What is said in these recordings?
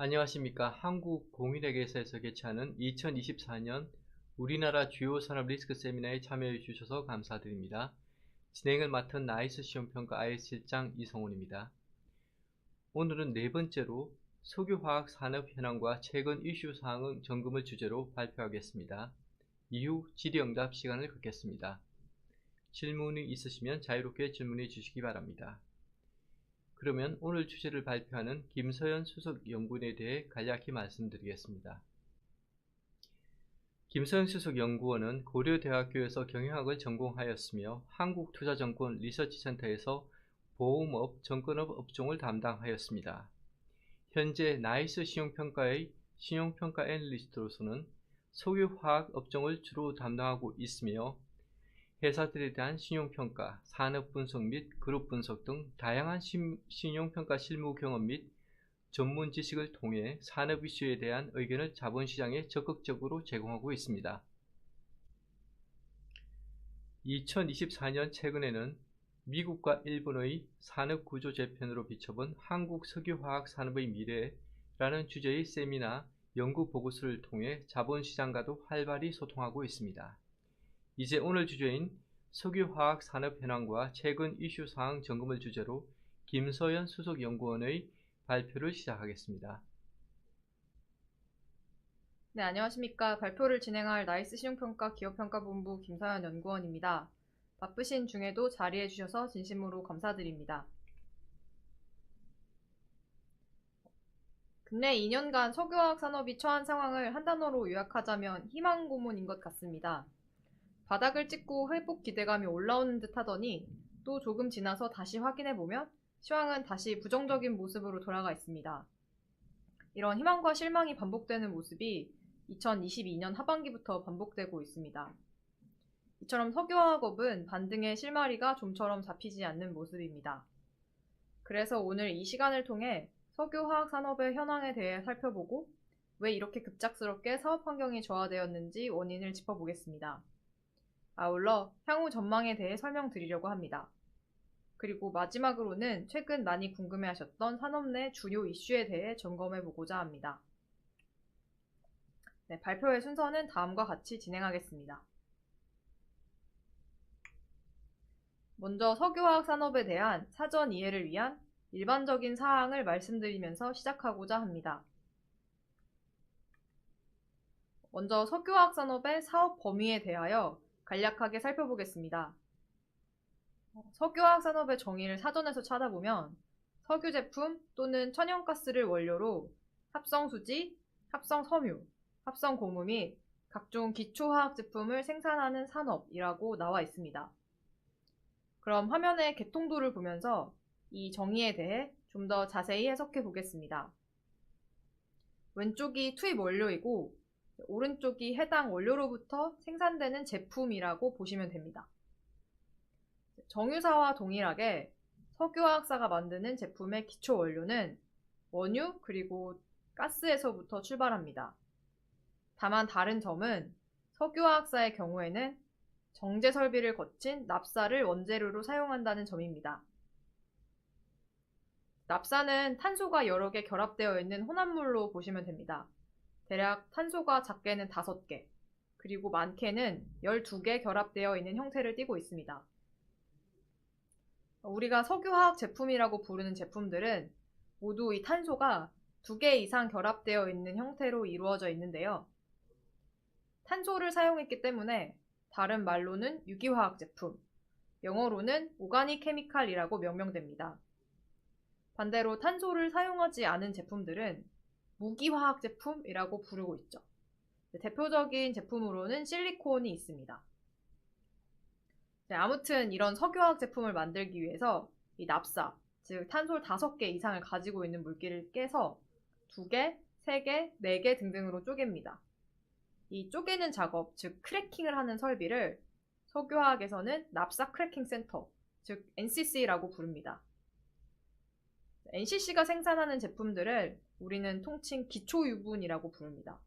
안녕하십니까. 한국공인회계사에서 개최하는 2024년 우리나라 주요 산업 리스크 세미나에 참여해 주셔서 감사드립니다. 진행을 맡은 나이스 시험평가 IS 실장 이성훈입니다. 오늘은 네 번째로 석유화학 산업 현황과 최근 이슈 사항 점검을 주제로 발표하겠습니다. 이후 질의응답 시간을 갖겠습니다. 질문이 있으시면 자유롭게 질문해 주시기 바랍니다. 그러면 오늘 주제를 발표하는 김서연 수석 연구원에 대해 간략히 말씀드리겠습니다. 김서연 수석 연구원은 고려대학교에서 경영학을 전공하였으며 한국투자증권 리서치센터에서 보험업, 정권업 업종을 담당하였습니다. 현재 나이스 신용평가의 신용평가 애널리스트로서는 석유화학 업종을 주로 담당하고 있으며 회사들에 대한 신용평가, 산업분석 및 그룹분석 등 다양한 신용평가 실무 경험 및 전문 지식을 통해 산업 이슈에 대한 의견을 자본시장에 적극적으로 제공하고 있습니다. 2024년 최근에는 미국과 일본의 산업구조 재편으로 비춰본 한국 석유화학 산업의 미래라는 주제의 세미나 연구 보고서를 통해 자본시장과도 활발히 소통하고 있습니다. 이제 오늘 주제인 석유화학 산업 현황과 최근 이슈 사항 점검을 주제로 김서연 수석 연구원의 발표를 시작하겠습니다. 네, 안녕하십니까. 발표를 진행할 나이스 신용평가 기업평가본부 김서연 연구원입니다. 바쁘신 중에도 자리해 주셔서 진심으로 감사드립니다. 근래 2년간 석유화학 산업이 처한 상황을 한 단어로 요약하자면 희망 고문인 것 같습니다. 바닥을 찍고 회복 기대감이 올라오는 듯 하더니 또 조금 지나서 다시 확인해보면 시황은 다시 부정적인 모습으로 돌아가 있습니다. 이런 희망과 실망이 반복되는 모습이 2022년 하반기부터 반복되고 있습니다. 이처럼 석유화학업은 반등의 실마리가 좀처럼 잡히지 않는 모습입니다. 그래서 오늘 이 시간을 통해 석유화학 산업의 현황에 대해 살펴보고 왜 이렇게 급작스럽게 사업 환경이 저하되었는지 원인을 짚어보겠습니다. 아울러 향후 전망에 대해 설명드리려고 합니다. 그리고 마지막으로는 최근 많이 궁금해하셨던 산업 내 주요 이슈에 대해 점검해보고자 합니다. 네, 발표의 순서는 다음과 같이 진행하겠습니다. 먼저 석유화학 산업에 대한 사전 이해를 위한 일반적인 사항을 말씀드리면서 시작하고자 합니다. 먼저 석유화학 산업의 사업 범위에 대하여 간략하게 살펴보겠습니다. 석유화학 산업의 정의를 사전에서 찾아보면 석유 제품 또는 천연가스를 원료로 합성수지, 합성섬유, 합성고무 및 각종 기초화학 제품을 생산하는 산업이라고 나와 있습니다. 그럼 화면의 개통도를 보면서 이 정의에 대해 좀 더 자세히 해석해 보겠습니다. 왼쪽이 투입 원료이고 오른쪽이 해당 원료로부터 생산되는 제품이라고 보시면 됩니다. 정유사와 동일하게 석유화학사가 만드는 제품의 기초 원료는 원유 그리고 가스에서부터 출발합니다. 다만 다른 점은 석유화학사의 경우에는 정제 설비를 거친 납사를 원재료로 사용한다는 점입니다. 납사는 탄소가 여러 개 결합되어 있는 혼합물로 보시면 됩니다. 대략 탄소가 작게는 5개, 그리고 많게는 12개 결합되어 있는 형태를 띠고 있습니다. 우리가 석유화학 제품이라고 부르는 제품들은 모두 이 탄소가 2개 이상 결합되어 있는 형태로 이루어져 있는데요. 탄소를 사용했기 때문에 다른 말로는 유기화학 제품, 영어로는 오가닉 케미칼이라고 명명됩니다. 반대로 탄소를 사용하지 않은 제품들은 무기화학 제품이라고 부르고 있죠. 대표적인 제품으로는 실리콘이 있습니다. 아무튼 이런 석유화학 제품을 만들기 위해서 이 납사, 즉 탄소를 5개 이상을 가지고 있는 물질을 깨서 2개, 3개, 4개 등등으로 쪼갭니다. 이 쪼개는 작업, 즉 크래킹을 하는 설비를 석유화학에서는 납사 크래킹 센터, 즉 NCC라고 부릅니다. NCC가 생산하는 제품들을 우리는 통칭 기초유분이라고 부릅니다.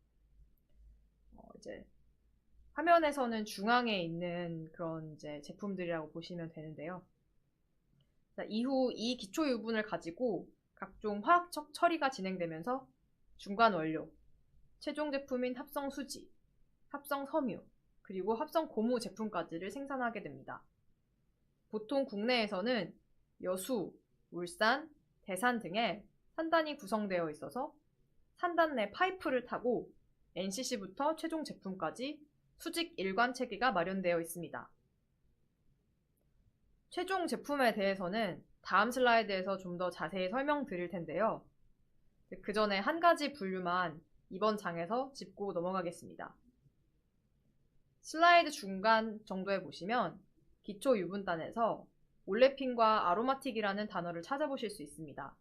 화면에서는 중앙에 있는 그런 이제 제품들이라고 보시면 되는데요. 이후 이 기초유분을 가지고 각종 화학적 처리가 진행되면서 중간 원료, 최종 제품인 합성 수지, 합성 섬유, 그리고 합성 고무 제품까지를 생산하게 됩니다. 보통 국내에서는 여수, 울산, 대산 등의 산단이 구성되어 있어서 산단 내 파이프를 타고 NCC부터 최종 제품까지 수직 일관 체계가 마련되어 있습니다. 최종 제품에 대해서는 다음 슬라이드에서 좀 더 자세히 설명드릴 텐데요. 그 전에 한 가지 분류만 이번 장에서 짚고 넘어가겠습니다. 슬라이드 중간 정도에 보시면 기초 유분단에서 올레핀과 아로마틱이라는 단어를 찾아보실 수 있습니다.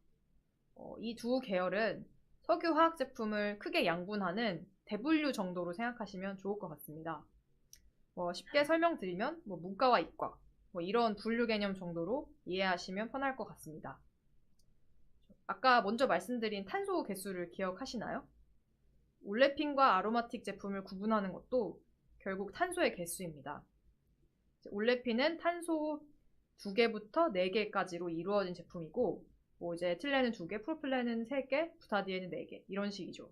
이 두 계열은 석유 화학 제품을 크게 양분하는 대분류 정도로 생각하시면 좋을 것 같습니다. 쉽게 설명드리면 문과와 이과 이런 분류 개념 정도로 이해하시면 편할 것 같습니다. 아까 먼저 말씀드린 탄소 개수를 기억하시나요? 올레핀과 아로마틱 제품을 구분하는 것도 결국 탄소의 개수입니다. 올레핀은 탄소 2개부터 4개까지로 이루어진 제품이고 이제 에틸렌은 2개, 프로필렌은 3개, 부타디엔은 4개 이런 식이죠.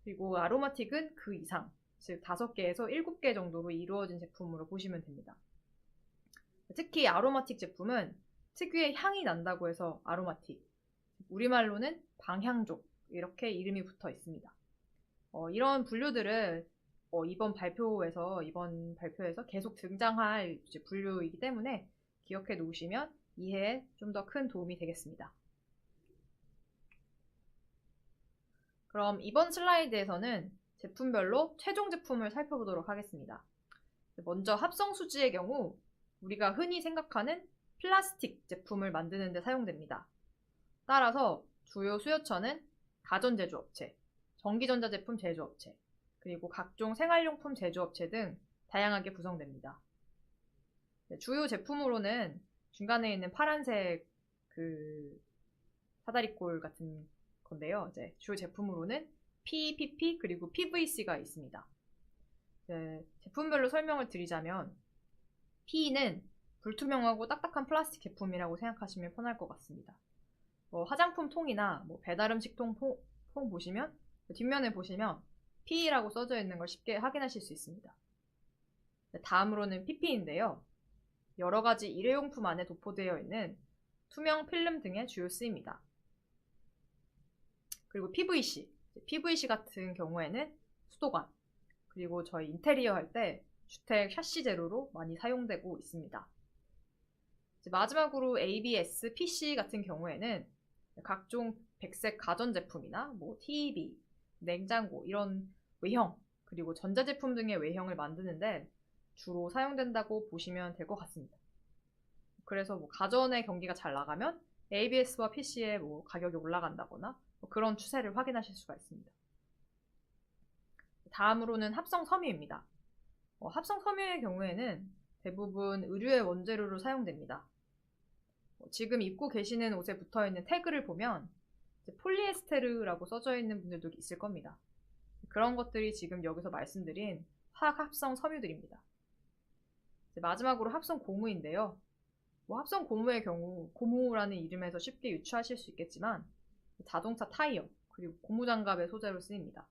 그리고 아로마틱은 그 이상, 즉 5개에서 7개 정도로 이루어진 제품으로 보시면 됩니다. 특히 아로마틱 제품은 특유의 향이 난다고 해서 아로마틱, 우리말로는 방향족 이렇게 이름이 붙어 있습니다. 이런 분류들은 이번 발표에서 계속 등장할 분류이기 때문에 기억해 놓으시면 이해에 좀 더 큰 도움이 되겠습니다. 그럼 이번 슬라이드에서는 제품별로 최종 제품을 살펴보도록 하겠습니다. 먼저 합성 수지의 경우 우리가 흔히 생각하는 플라스틱 제품을 만드는 데 사용됩니다. 따라서 주요 수요처는 가전제조업체, 전기전자제품 제조업체, 그리고 각종 생활용품 제조업체 등 다양하게 구성됩니다. 주요 제품으로는 중간에 있는 파란색 사다리꼴 같은 건데요. 이제 주요 제품으로는 PEPP 그리고 PVC가 있습니다. 제품별로 설명을 드리자면 PE는 불투명하고 딱딱한 플라스틱 제품이라고 생각하시면 편할 것 같습니다. 화장품 통이나 배달음식 통 보시면 뒷면에 보시면 PE라고 써져 있는 걸 쉽게 확인하실 수 있습니다. 다음으로는 PP인데요. 여러 가지 일회용품 안에 도포되어 있는 투명 필름 등에 주요 쓰입니다. 그리고 PVC 같은 경우에는 수도관, 그리고 저희 인테리어 할 때 주택 샤시 재료로 많이 사용되고 있습니다. 마지막으로 ABS, PC 같은 경우에는 각종 백색 가전제품이나 TV, 냉장고 이런 외형, 그리고 전자제품 등의 외형을 만드는데 주로 사용된다고 보시면 될 것 같습니다. 그래서 가전의 경기가 잘 나가면 ABS와 PC의 가격이 올라간다거나 그런 추세를 확인하실 수가 있습니다. 다음으로는 합성 섬유입니다. 합성 섬유의 경우에는 대부분 의류의 원재료로 사용됩니다. 지금 입고 계시는 옷에 붙어있는 태그를 보면 폴리에스테르라고 써져 있는 분들도 있을 겁니다. 그런 것들이 지금 여기서 말씀드린 화학 합성 섬유들입니다. 마지막으로 합성 고무인데요. 합성 고무의 경우 고무라는 이름에서 쉽게 유추하실 수 있겠지만 자동차 타이어 그리고 고무장갑의 소재로 쓰입니다.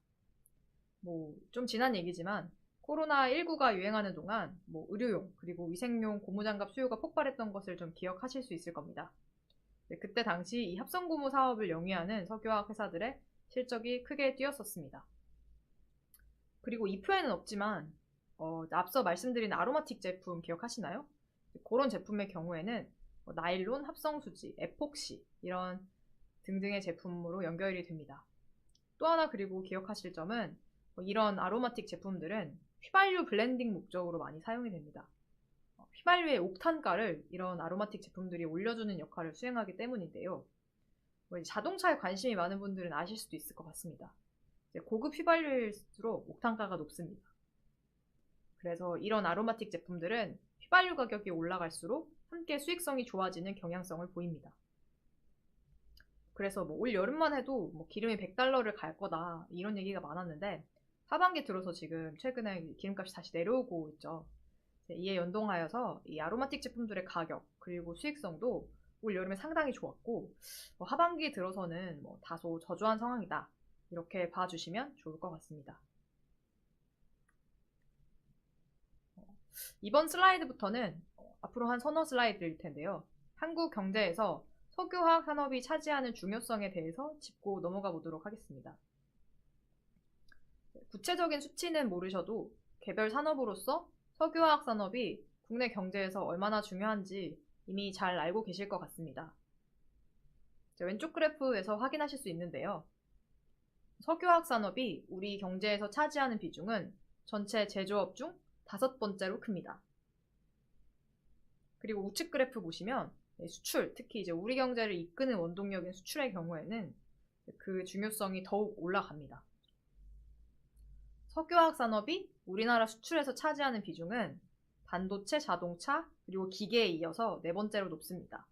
좀 지난 얘기지만 코로나19가 유행하는 동안 의료용 그리고 위생용 고무장갑 수요가 폭발했던 것을 좀 기억하실 수 있을 겁니다. 그때 당시 이 합성 고무 사업을 영위하는 석유화학 회사들의 실적이 크게 뛰었었습니다. 그리고 이 표에는 없지만 앞서 말씀드린 아로마틱 제품 기억하시나요? 그런 제품의 경우에는 나일론, 합성수지, 에폭시 이런 등등의 제품으로 연결이 됩니다. 또 하나 그리고 기억하실 점은 이런 아로마틱 제품들은 휘발유 블렌딩 목적으로 많이 사용이 됩니다. 휘발유의 옥탄가를 이런 아로마틱 제품들이 올려주는 역할을 수행하기 때문인데요. 자동차에 관심이 많은 분들은 아실 수도 있을 것 같습니다. 고급 휘발유일수록 옥탄가가 높습니다. 그래서 이런 아로마틱 제품들은 휘발유 가격이 올라갈수록 함께 수익성이 좋아지는 경향성을 보입니다. 그래서 올 여름만 해도 기름이 $100를 갈 거다 이런 얘기가 많았는데 하반기 들어서 지금 최근에 기름값이 다시 내려오고 있죠. 이에 연동하여서 이 아로마틱 제품들의 가격 그리고 수익성도 올 여름에 상당히 좋았고 하반기 들어서는 다소 저조한 상황이다 이렇게 봐주시면 좋을 것 같습니다. 이번 슬라이드부터는 앞으로 한 서너 슬라이드일 텐데요. 한국 경제에서 석유화학 산업이 차지하는 중요성에 대해서 짚고 넘어가 보도록 하겠습니다. 구체적인 수치는 모르셔도 개별 산업으로서 석유화학 산업이 국내 경제에서 얼마나 중요한지 이미 잘 알고 계실 것 같습니다. 왼쪽 그래프에서 확인하실 수 있는데요. 석유화학 산업이 우리 경제에서 차지하는 비중은 전체 제조업 중 5번째로 큽니다. 그리고 우측 그래프 보시면 수출, 특히 이제 우리 경제를 이끄는 원동력인 수출의 경우에는 그 중요성이 더욱 올라갑니다. 석유화학 산업이 우리나라 수출에서 차지하는 비중은 반도체, 자동차, 그리고 기계에 이어서 4번째로 높습니다.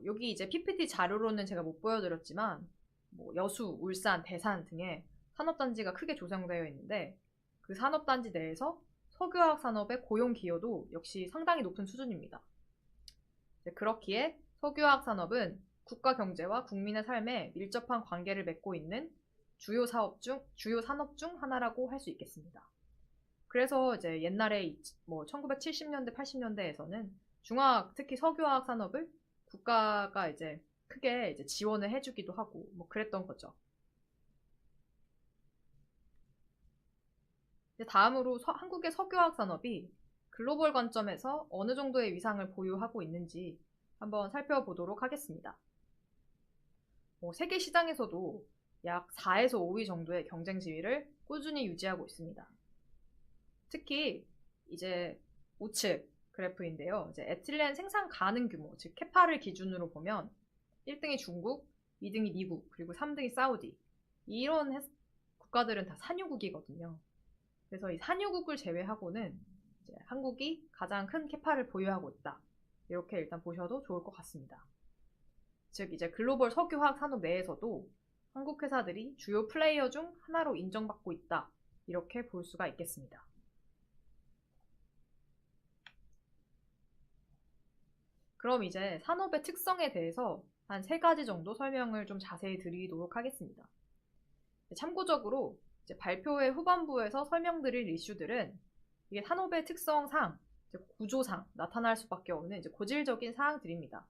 여기 이제 PPT 자료로는 제가 못 보여드렸지만 여수, 울산, 대산 등의 산업단지가 크게 조성되어 있는데 그 산업단지 내에서 석유화학 산업의 고용 기여도 역시 상당히 높은 수준입니다. 그렇기에 석유화학 산업은 국가 경제와 국민의 삶에 밀접한 관계를 맺고 있는 주요 산업 중 하나라고 할 수 있겠습니다. 그래서 이제 옛날에 1970년대, 80년대에서는 특히 석유화학 산업을 국가가 이제 크게 이제 지원을 해주기도 하고 그랬던 거죠. 다음으로 한국의 석유화학 산업이 글로벌 관점에서 어느 정도의 위상을 보유하고 있는지 한번 살펴보도록 하겠습니다. 세계 시장에서도 약 4에서 5위 정도의 경쟁 지위를 꾸준히 유지하고 있습니다. 특히 이제 우측 그래프인데요. 이제 에틸렌 생산 가능 규모, 즉 캐파를 기준으로 보면 1등이 중국, 2등이 미국, 그리고 3등이 사우디. 이런 국가들은 다 산유국이거든요. 그래서 이 산유국을 제외하고는 이제 한국이 가장 큰 캐파를 보유하고 있다. 이렇게 일단 보셔도 좋을 것 같습니다. 즉 이제 글로벌 석유화학 산업 내에서도 한국 회사들이 주요 플레이어 중 하나로 인정받고 있다. 이렇게 볼 수가 있겠습니다. 그럼 이제 산업의 특성에 대해서 한 3가지 정도 설명을 좀 자세히 드리도록 하겠습니다. 참고적으로 이제 발표회 후반부에서 설명드릴 이슈들은 이게 산업의 특성상, 구조상 나타날 수밖에 없는 이제 고질적인 사항들입니다.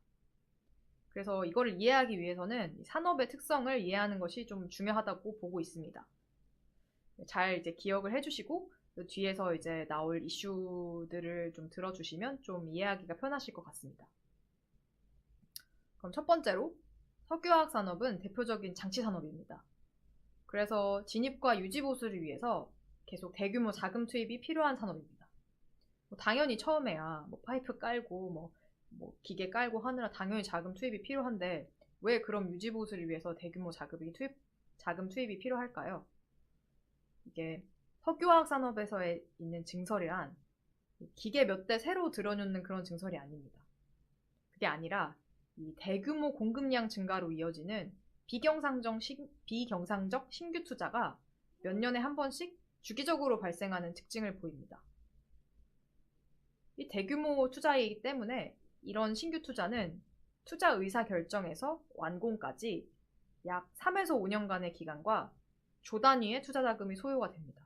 그래서 이거를 이해하기 위해서는 산업의 특성을 이해하는 것이 좀 중요하다고 보고 있습니다. 잘 이제 기억을 해주시고 뒤에서 이제 나올 이슈들을 좀 들어주시면 좀 이해하기가 편하실 것 같습니다. 그럼 첫 번째로 석유화학 산업은 대표적인 장치 산업입니다. 그래서 진입과 유지 보수를 위해서 계속 대규모 자금 투입이 필요한 산업입니다. 당연히 처음에야 파이프 깔고 기계 깔고 하느라 당연히 자금 투입이 필요한데 왜 그럼 유지 보수를 위해서 대규모 자금 투입이 필요할까요? 이게 석유화학 산업에서 있는 증설이란 기계 몇 대 새로 들여놓는 그런 증설이 아닙니다. 그게 아니라 이 대규모 공급량 증가로 이어지는 비경상적 신규 투자가 몇 년에 한 번씩 주기적으로 발생하는 특징을 보입니다. 이 대규모 투자이기 때문에 이런 신규 투자는 투자 의사 결정에서 완공까지 약 3에서 5년간의 기간과 조 단위의 투자 자금이 소요가 됩니다.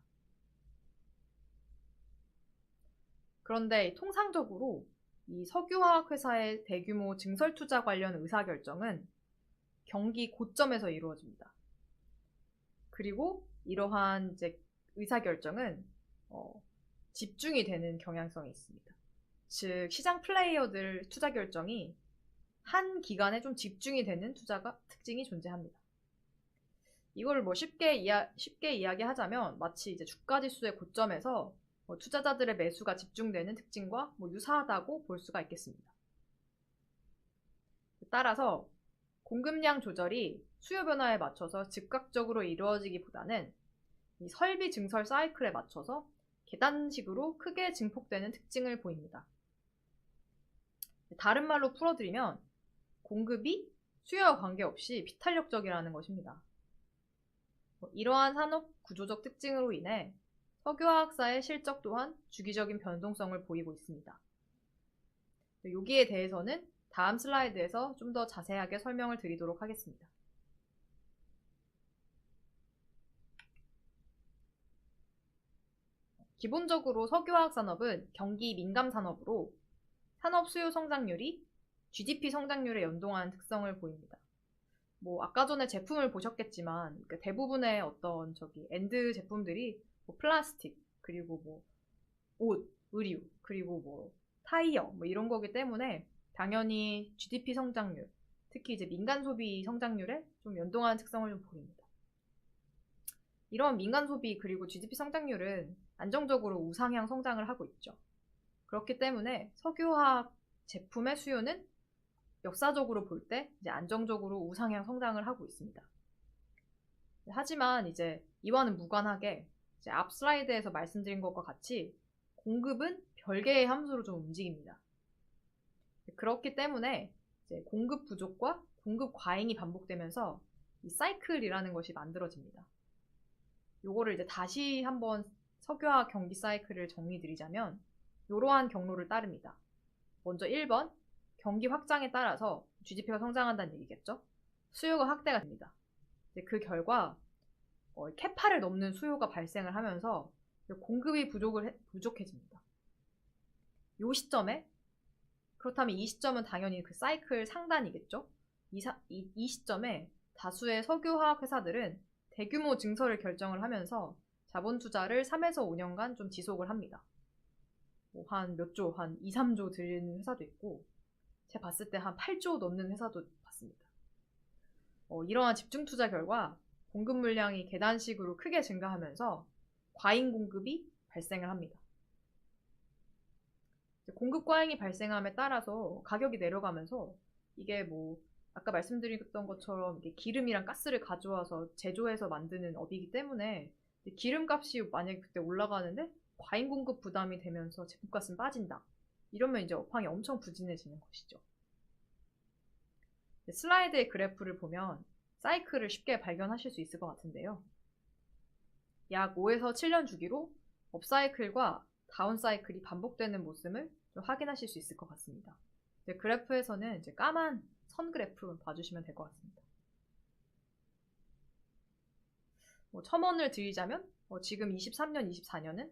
그런데 통상적으로 이 석유화학 회사의 대규모 증설 투자 관련 의사 결정은 경기 고점에서 이루어집니다. 그리고 이러한 이제 의사 결정은 집중이 되는 경향성이 있습니다. 즉 시장 플레이어들 투자 결정이 한 기간에 좀 집중이 되는 투자가 특징이 존재합니다. 이걸 쉽게 이야기하자면 마치 이제 주가 지수의 고점에서 투자자들의 매수가 집중되는 특징과 유사하다고 볼 수가 있겠습니다. 따라서 공급량 조절이 수요 변화에 맞춰서 즉각적으로 이루어지기보다는 이 설비 증설 사이클에 맞춰서 계단식으로 크게 증폭되는 특징을 보입니다. 다른 말로 풀어드리면 공급이 수요와 관계없이 비탄력적이라는 것입니다. 이러한 산업 구조적 특징으로 인해 석유화학사의 실적 또한 주기적인 변동성을 보이고 있습니다. 여기에 대해서는 다음 슬라이드에서 좀 더 자세하게 설명을 드리도록 하겠습니다. 기본적으로 석유화학 산업은 경기 민감 산업으로 산업 수요 성장률이 GDP 성장률에 연동하는 특성을 보입니다. 뭐 아까 전에 제품을 보셨겠지만 대부분의 어떤 엔드 제품들이 뭐 플라스틱 그리고 뭐 옷, 의류 그리고 뭐 타이어 뭐 이런 거기 때문에 당연히 GDP 성장률, 특히 이제 민간 소비 성장률에 좀 연동하는 특성을 좀 보입니다. 이런 민간 소비 그리고 GDP 성장률은 안정적으로 우상향 성장을 하고 있죠. 그렇기 때문에 석유화학 제품의 수요는 역사적으로 볼 때 이제 안정적으로 우상향 성장을 하고 있습니다. 하지만 이제 이와는 무관하게 이제 앞 슬라이드에서 말씀드린 것과 같이 공급은 별개의 함수로 좀 움직입니다. 그렇기 때문에 이제 공급 부족과 공급 과잉이 반복되면서 이 사이클이라는 것이 만들어집니다. 요거를 이제 다시 한번 석유화학 경기 사이클을 정리드리자면 이러한 경로를 따릅니다. 먼저 1번, 경기 확장에 따라서 GDP가 성장한다는 얘기겠죠? 수요가 확대가 됩니다. 그 결과 캐파를 넘는 수요가 발생을 하면서 공급이 부족해집니다. 이 시점에 그렇다면 이 시점은 당연히 그 사이클 상단이겠죠? 이 시점에 다수의 석유화학 회사들은 대규모 증설을 결정을 하면서 자본 투자를 3에서 5년간 좀 지속을 합니다. 뭐 한 몇 조, 한 2, 3조 들이는 회사도 있고 제가 봤을 때 한 8조 넘는 회사도 봤습니다. 이러한 집중 투자 결과 공급 물량이 계단식으로 크게 증가하면서 과잉 공급이 발생을 합니다. 공급 과잉이 발생함에 따라서 가격이 내려가면서 이게 뭐 아까 말씀드렸던 것처럼 이게 기름이랑 가스를 가져와서 제조해서 만드는 업이기 때문에 기름값이 만약에 그때 올라가는데 과잉 공급 부담이 되면서 제품값은 빠진다. 이러면 이제 업황이 엄청 부진해지는 것이죠. 슬라이드의 그래프를 보면 사이클을 쉽게 발견하실 수 있을 것 같은데요. 약 5에서 7년 주기로 업사이클과 다운사이클이 반복되는 모습을 좀 확인하실 수 있을 것 같습니다. 그래프에서는 이제 까만 선 그래프 봐주시면 될 것 같습니다. 첨언을 드리자면 지금 23년, 24년은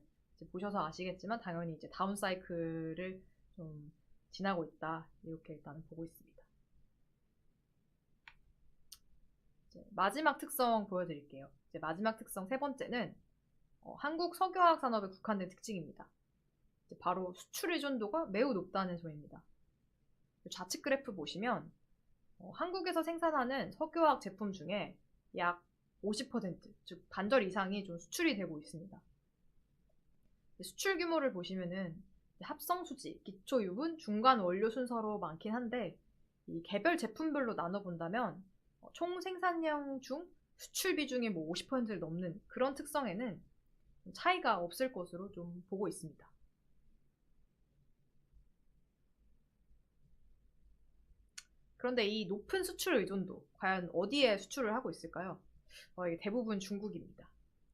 보셔서 아시겠지만 당연히 이제 다운사이클을 좀 지나고 있다. 이렇게 일단은 보고 있습니다. 마지막 특성 보여드릴게요. 마지막 특성 세 번째는 한국 석유화학 산업에 국한된 특징입니다. 바로 수출 의존도가 매우 높다는 점입니다. 좌측 그래프 보시면 한국에서 생산하는 석유화학 제품 중에 약 50%, 즉 반절 이상이 좀 수출이 되고 있습니다. 수출 규모를 보시면은 합성 수지, 기초 유분, 중간 원료 순서로 많긴 한데 이 개별 제품별로 나눠 본다면 총 생산량 중 수출 비중이 뭐 50%를 넘는 그런 특성에는 차이가 없을 것으로 좀 보고 있습니다. 그런데 이 높은 수출 의존도, 과연 어디에 수출을 하고 있을까요? 이게 대부분 중국입니다.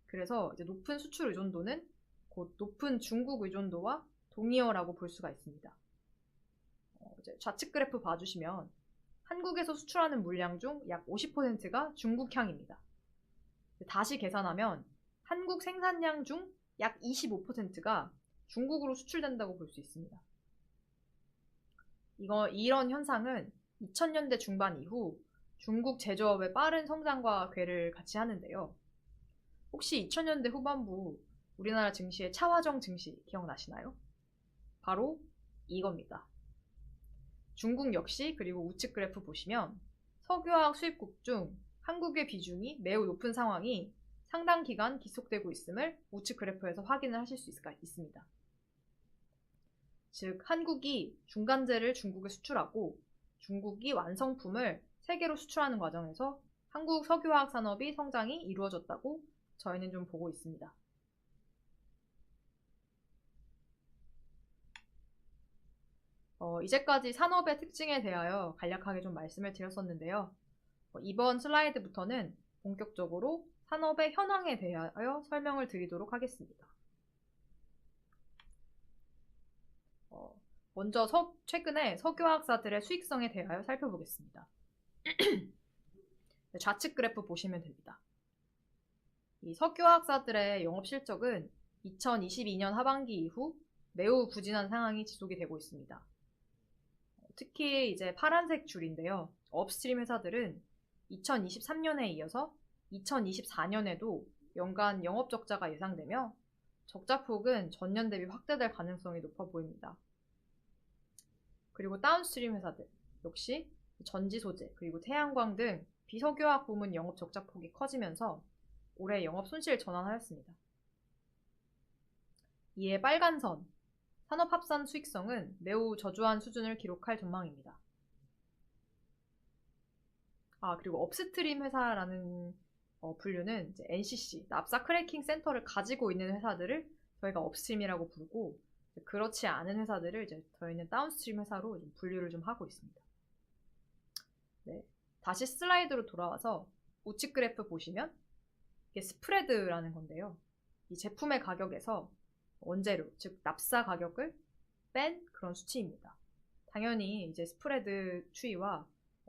그래서 이제 높은 수출 의존도는 곧 높은 중국 의존도와 동의어라고 볼 수가 있습니다. 이제 좌측 그래프 봐주시면 한국에서 수출하는 물량 중 약 50%가 중국향입니다. 다시 계산하면 한국 생산량 중 약 25%가 중국으로 수출된다고 볼 수 있습니다. 이런 현상은 2000년대 중반 이후 중국 제조업의 빠른 성장과 궤를 같이 하는데요. 혹시 2000년대 후반부 우리나라 증시의 차화정 증시 기억나시나요? 바로 이겁니다. 중국 역시 그리고 우측 그래프 보시면 석유화학 수입국 중 한국의 비중이 매우 높은 상황이 상당 기간 지속되고 있음을 우측 그래프에서 확인을 하실 수 있습니다. 즉 한국이 중간재를 중국에 수출하고 중국이 완성품을 세계로 수출하는 과정에서 한국 석유화학 산업이 성장이 이루어졌다고 저희는 좀 보고 있습니다. 이제까지 산업의 특징에 대하여 간략하게 좀 말씀을 드렸었는데요. 이번 슬라이드부터는 본격적으로 산업의 현황에 대하여 설명을 드리도록 하겠습니다. 먼저 최근에 석유화학사들의 수익성에 대하여 살펴보겠습니다. 좌측 그래프 보시면 됩니다. 이 석유화학사들의 영업실적은 2022년 하반기 이후 매우 부진한 상황이 지속이 되고 있습니다. 특히 이제 파란색 줄인데요. 업스트림 회사들은 2023년에 이어서 2024년에도 연간 영업 적자가 예상되며 적자폭은 전년 대비 확대될 가능성이 높아 보입니다. 그리고 다운스트림 회사들 역시 전지 소재 그리고 태양광 등 비석유화학 부문 영업 적자폭이 커지면서 올해 영업 손실 전환하였습니다. 이에 빨간 선, 산업합산 수익성은 매우 저조한 수준을 기록할 전망입니다. 그리고 업스트림 회사라는 분류는 이제 NCC, 납사 크래킹 센터를 가지고 있는 회사들을 저희가 업스트림이라고 부르고, 그렇지 않은 회사들을 이제 저희는 다운스트림 회사로 좀 분류를 좀 하고 있습니다. 네, 다시 슬라이드로 돌아와서 우측 그래프 보시면 이게 스프레드라는 건데요. 이 제품의 가격에서 원재료, 즉 납사 가격을 뺀 그런 수치입니다. 당연히 이제 스프레드 추이와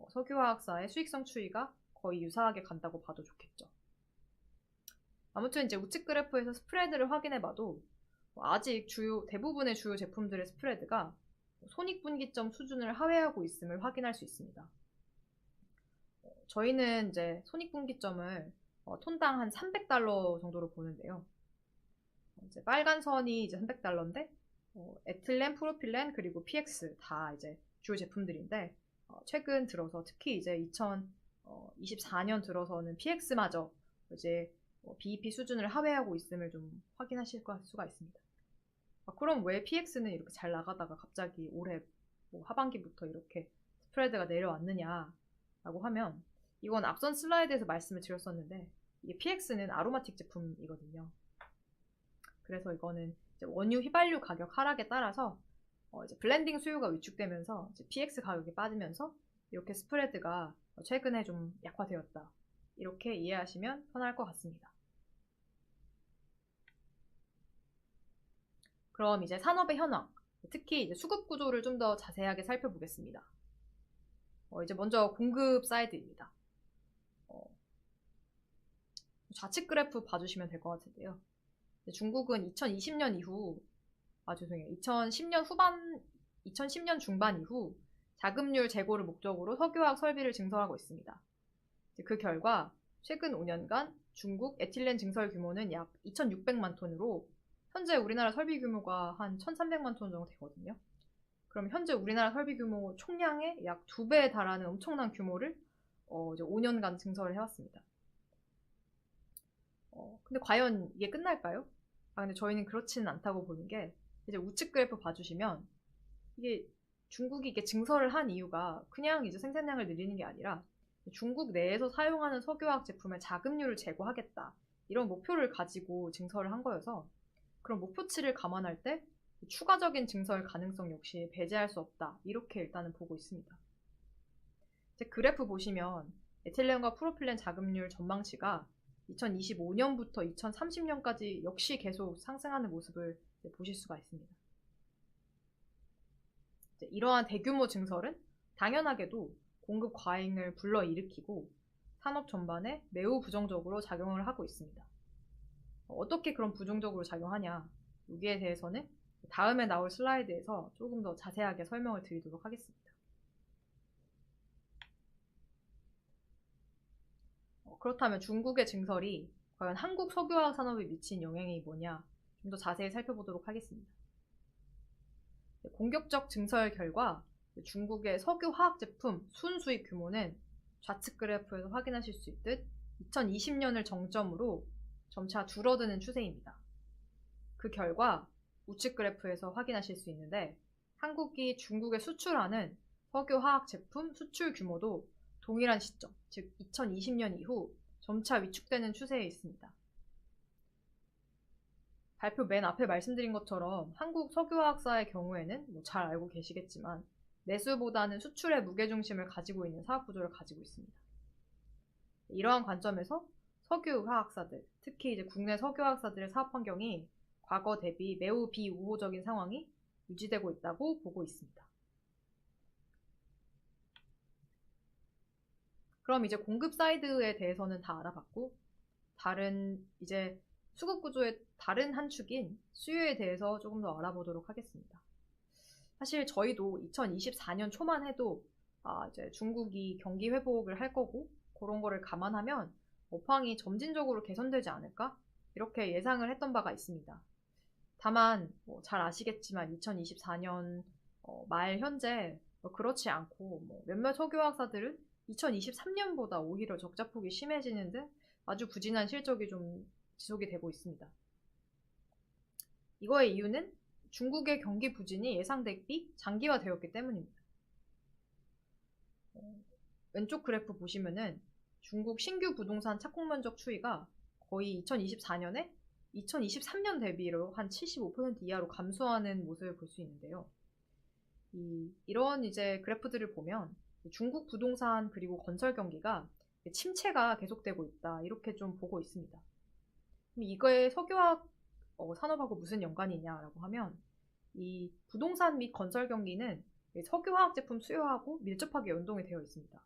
석유화학사의 수익성 추이가 거의 유사하게 간다고 봐도 좋겠죠. 아무튼 이제 우측 그래프에서 스프레드를 확인해봐도 아직 대부분의 주요 제품들의 스프레드가 손익분기점 수준을 하회하고 있음을 확인할 수 있습니다. 저희는 이제 손익분기점을 톤당 한 300달러 정도로 보는데요. 이제 빨간 선이 이제 300달러인데 에틸렌, 프로필렌 그리고 PX 다 이제 주요 제품들인데 최근 들어서 특히 이제 2024년 들어서는 PX마저 이제 BEP 수준을 하회하고 있음을 좀 확인하실 수가 있습니다. 그럼 왜 PX는 이렇게 잘 나가다가 갑자기 올해 하반기부터 이렇게 스프레드가 내려왔느냐라고 하면 이건 앞선 슬라이드에서 말씀을 드렸었는데 이게 PX는 아로마틱 제품이거든요. 그래서 이거는 이제 원유 휘발유 가격 하락에 따라서 이제 블렌딩 수요가 위축되면서 이제 PX 가격이 빠지면서 이렇게 스프레드가 최근에 좀 약화되었다. 이렇게 이해하시면 편할 것 같습니다. 그럼 이제 산업의 현황, 특히 이제 수급 구조를 좀 더 자세하게 살펴보겠습니다. 이제 먼저 공급 사이드입니다. 좌측 그래프 봐주시면 될 것 같은데요. 중국은 2020년 이후, 2010년 중반 이후 자금률 재고를 목적으로 석유화학 설비를 증설하고 있습니다. 그 결과 최근 5년간 중국 에틸렌 증설 규모는 약 2,600만 톤으로 현재 우리나라 설비 규모가 한 1,300만 톤 정도 되거든요. 그럼 현재 우리나라 설비 규모 총량의 약 2배에 달하는 엄청난 규모를 이제 5년간 증설을 해왔습니다. 근데 과연 이게 끝날까요? 근데 저희는 그렇지는 않다고 보는 게 이제 우측 그래프 봐주시면 이게 중국이 이게 증설을 한 이유가 그냥 이제 생산량을 늘리는 게 아니라 중국 내에서 사용하는 석유화학 제품의 자금률을 제고하겠다 이런 목표를 가지고 증설을 한 거여서 그런 목표치를 감안할 때 추가적인 증설 가능성 역시 배제할 수 없다 이렇게 일단은 보고 있습니다. 이제 그래프 보시면 에틸렌과 프로필렌 자금률 전망치가 2025년부터 2030년까지 역시 계속 상승하는 모습을 보실 수가 있습니다. 이러한 대규모 증설은 당연하게도 공급 과잉을 불러일으키고 산업 전반에 매우 부정적으로 작용을 하고 있습니다. 어떻게 그런 부정적으로 작용하냐 여기에 대해서는 다음에 나올 슬라이드에서 조금 더 자세하게 설명을 드리도록 하겠습니다. 그렇다면 중국의 증설이 과연 한국 석유화학 산업에 미친 영향이 뭐냐 좀 더 자세히 살펴보도록 하겠습니다. 공격적 증설 결과 중국의 석유화학 제품 순수입 규모는 좌측 그래프에서 확인하실 수 있듯 2020년을 정점으로 점차 줄어드는 추세입니다. 그 결과 우측 그래프에서 확인하실 수 있는데 한국이 중국에 수출하는 석유화학 제품 수출 규모도 동일한 시점, 즉 2020년 이후 점차 위축되는 추세에 있습니다. 발표 맨 앞에 말씀드린 것처럼 한국 석유화학사의 경우에는 잘 알고 계시겠지만 내수보다는 수출의 무게중심을 가지고 있는 사업 구조를 가지고 있습니다. 이러한 관점에서 석유화학사들, 특히 이제 국내 석유화학사들의 사업 환경이 과거 대비 매우 비우호적인 상황이 유지되고 있다고 보고 있습니다. 그럼 이제 공급 사이드에 대해서는 다 알아봤고, 다른 이제 수급 구조의 다른 한 축인 수요에 대해서 조금 더 알아보도록 하겠습니다. 사실 저희도 2024년 초만 해도 이제 중국이 경기 회복을 할 거고 그런 거를 감안하면 업황이 점진적으로 개선되지 않을까? 이렇게 예상을 했던 바가 있습니다. 다만 잘 아시겠지만 2024년 말 현재 그렇지 않고 몇몇 석유화학사들은 2023년보다 오히려 적자폭이 심해지는 등 아주 부진한 실적이 좀 지속이 되고 있습니다. 이거의 이유는 중국의 경기 부진이 예상 대비 장기화되었기 때문입니다. 왼쪽 그래프 보시면은 중국 신규 부동산 착공 면적 추이가 거의 2024년에 2023년 대비로 한 75% 이하로 감소하는 모습을 볼 수 있는데요. 이런 이제 그래프들을 보면 중국 부동산 그리고 건설 경기가 침체가 계속되고 있다 이렇게 좀 보고 있습니다. 그럼 이거에 석유화학 산업하고 무슨 연관이 있냐라고 하면 이 부동산 및 건설 경기는 석유화학 제품 수요하고 밀접하게 연동이 되어 있습니다.